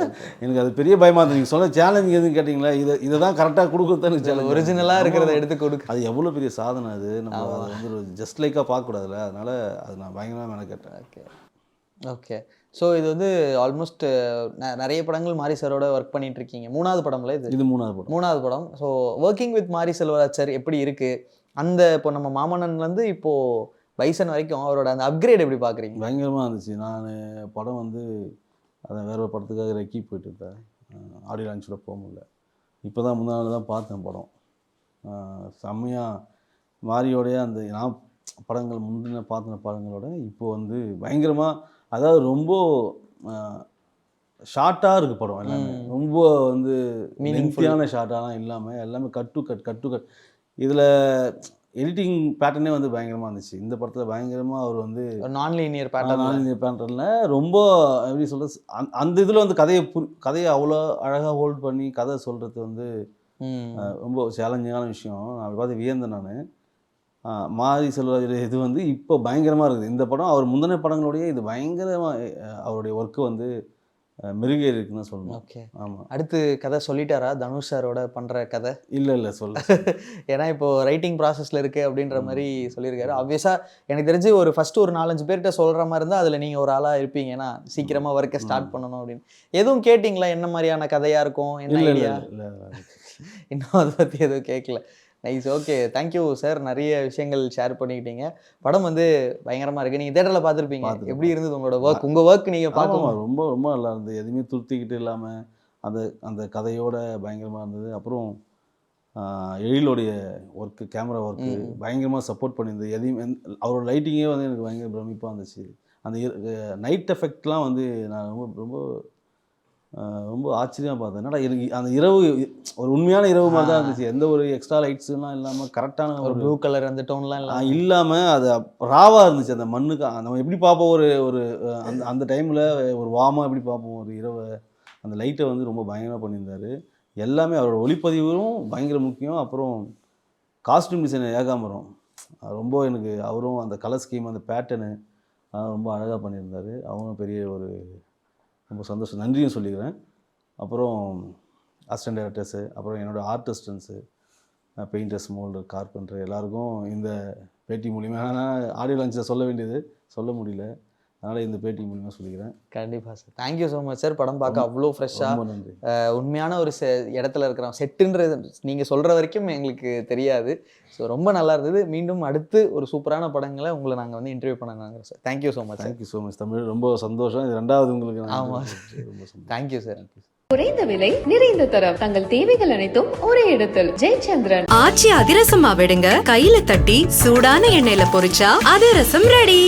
எனக்கு அது பெரிய பயமாக இருந்தது. நீங்கள் சொன்ன சேலஞ்ச் எதுன்னு கேட்டிங்களா, இதை தான் கரெக்டாக கொடுக்குறதுன்னு சேலஞ்ச். ஒரிஜினலாக இருக்கிறத எடுத்து கொடுக்க அது எவ்வளோ பெரிய சாதனை. அது நம்ம அதை வந்து ஒரு ஜஸ்ட் லைக்காக பார்க்கக்கூடாதுல்ல. அதனால் அது நான் பயங்கரமாக மெனக்கேட்டேன். ஓகே. ஓகே. ஸோ இது வந்து ஆல்மோஸ்ட் நிறைய படங்கள் மாரி சாரோட ஒர்க் பண்ணிட்டு இருக்கீங்க. 3வது படம்ல இது? இது 3வது படம். 3வது படம். ஸோ ஒர்க்கிங் வித் மாரி செல்வராஜ் சார் எப்படி இருக்குது? அந்த இப்போ நம்ம மாமன்னன்லேருந்து இப்போது பைசன் வரைக்கும் அவரோட அந்த அப்கிரேட் எப்படி பார்க்குறீங்க? பயங்கரமாக இருந்துச்சு. நான் படம் வந்து அதை வேற ஒரு படத்துக்காக ரெக்கி போயிட்டு இருந்தேன். ஆடியோ லான்ச்சோட போக முடியல. இப்போ தான் முந்தா நாள் தான் பார்த்தேன் படம். செம்மையாக மாரியோடைய அந்த நான் படங்கள் முந்தின பார்த்தின படங்களோட இப்போ வந்து பயங்கரமாக, அதாவது ரொம்ப ஷார்ட்டாக இருக்குது படம். எல்லாமே ரொம்ப வந்து மீனிங்ஃபுல்லான ஷார்ட்டாலாம் இல்லாமல் எல்லாமே கட் டு கட். இதில் எடிட்டிங் பேட்டர்னே வந்து பயங்கரமாக இருந்துச்சு. இந்த படத்தில் பயங்கரமாக அவர் வந்து நான் லீனியர் பேட்டர்னில் ரொம்ப எப்படி சொல்கிறது, அந்த இதில் வந்து கதையை அவ்வளோ அழகாக ஹோல்ட் பண்ணி கதை சொல்கிறது வந்து ரொம்ப சேலஞ்சிங்கான விஷயம். நான் அப்படி பார்த்து வியந்தேன் நான். மாரி செல்வராஜ் இது வந்து இப்போ பயங்கரமாக இருக்குது. இந்த படம் அவர் முந்தின படங்களோடைய இது பயங்கரமாக அவருடைய ஒர்க்கு வந்து மெருகேறி இருக்குன்னு சொல்லணும். ஓகே. ஆமாம். அடுத்து கதை சொல்லிட்டாரா தனுஷ் சாரோட பண்ணுற கதை? இல்லை சொல்ல. ஏன்னா இப்போது ரைட்டிங் ப்ராசஸில் இருக்குது அப்படின்ற மாதிரி சொல்லியிருக்காரு. ஆப்வியஸாக எனக்கு தெரிஞ்சு ஒரு ஃபஸ்ட்டு ஒரு 4-5 பேர்கிட்ட சொல்கிற மாதிரி இருந்தால் அதில் நீங்கள் ஒரு ஆளாக இருப்பீங்க. ஏன்னா சீக்கிரமாக ஒர்க்கை ஸ்டார்ட் பண்ணணும் அப்படின்னு. எதுவும் கேட்டிங்களா என்ன மாதிரியான கதையாக இருக்கும், என்ன ஐடியா? இல்லை இன்னும் அதை பற்றி எதுவும் கேட்கல. நைஸ். ஓகே. Thank you sir. நிறைய விஷயங்கள் ஷேர் பண்ணிக்கிட்டீங்க. படம் வந்து பயங்கரமாக இருக்குது. நீங்கள் தேட்டரில் பார்த்துருப்பீங்க. எப்படி இருந்தது உங்களோட ஒர்க்? உங்கள் ஒர்க் நீங்கள் பார்க்கணும். ரொம்ப ரொம்ப நல்லா இருந்தது. எதுவுமே துருத்திக்கிட்டு இல்லாமல் அந்த கதையோட பயங்கரமாக இருந்தது. அப்புறம் எழிலோடைய ஒர்க்கு, கேமரா ஒர்க்கு பயங்கரமாக சப்போர்ட் பண்ணியிருந்தது. எதையும் அவரோட லைட்டிங்கே வந்து எனக்கு பயங்கர பிரமிப்பாக இருந்துச்சு. அந்த நைட் எஃபெக்ட்லாம் வந்து நான் ரொம்ப ரொம்ப ரொம்ப ஆச்சரியமாக பார்த்தேன். என்னடா எனக்கு அந்த இரவு ஒரு உண்மையான இரவு மாதிரி தான் இருந்துச்சு. எந்த ஒரு எக்ஸ்ட்ரா லைட்ஸுலாம் இல்லாமல் கரெக்டான ஒரு ப்ளூ கலர் அந்த டோன்லாம் இல்லாமல் அது ராவாக இருந்துச்சு. அந்த மண்ணுக்கு நம்ம எப்படி பார்ப்போம் ஒரு அந்த டைமில் ஒரு வார்மாக எப்படி பார்ப்போம் ஒரு இரவை, அந்த லைட்டை வந்து ரொம்ப பயங்கரமாக பண்ணியிருந்தார். எல்லாமே அவரோட ஒளிப்பதிவும் பயங்கர முக்கியம். அப்புறம் காஸ்டியூம் டிசைனர் ஏகாம்பரம் ரொம்ப எனக்கு அவரும் அந்த கலர் ஸ்கீம் அந்த பேட்டர்னு ரொம்ப அழகாக பண்ணியிருந்தார். அவங்களும் பெரிய ஒரு ரொம்ப சந்தோஷம், நன்றியும் சொல்லிக்கிறேன். அப்புறம் அசிஸ்டன்ட் டைரக்டர்ஸு, அப்புறம் என்னோடய ஆர்டிஸ்டன்ஸு, பெயிண்டர்ஸ், மோல்டர், கார்பெண்டர் எல்லாருக்கும் இந்த பேட்டி மூலிமா, ஆனால் ஆடியோ லான்ச்சில் சொல்ல வேண்டியது சொல்ல முடியல, அதனால் இந்த பேட்டி மூலிமா சொல்லிக்கிறேன். கண்டிப்பாக sir. Thank you so much sir. படம் பார்க்க அவ்வளோ ஃப்ரெஷ்ஷாக நன்றி. உண்மையான ஒரு இடத்துல இருக்கிறோம். செட்டுன்றது நீங்கள் சொல்கிற வரைக்கும் எங்களுக்கு தெரியாது. ஸோ ரொம்ப நல்லா இருந்தது. மீண்டும் அடுத்து ஒரு சூப்பரான படங்களை உங்களை நாங்கள் வந்து இன்டர்வியூ பண்ண நாங்கள் sir. Thank you so much. Thank you so much Tamil. ரொம்ப சந்தோஷம். இது 2வது உங்களுக்கு. ஆமாம். Thank you sir. குறைந்த விலை நிறைந்த தரம் தங்கள் தேவைகள் அனைத்தும் ஒரே இடத்தில். ஜெயச்சந்திரன். ஆச்சி அதிரசமா விடுங்க, கையில தட்டி சூடான எண்ணெயில பொரிச்சா அதிரசம் ரெடி.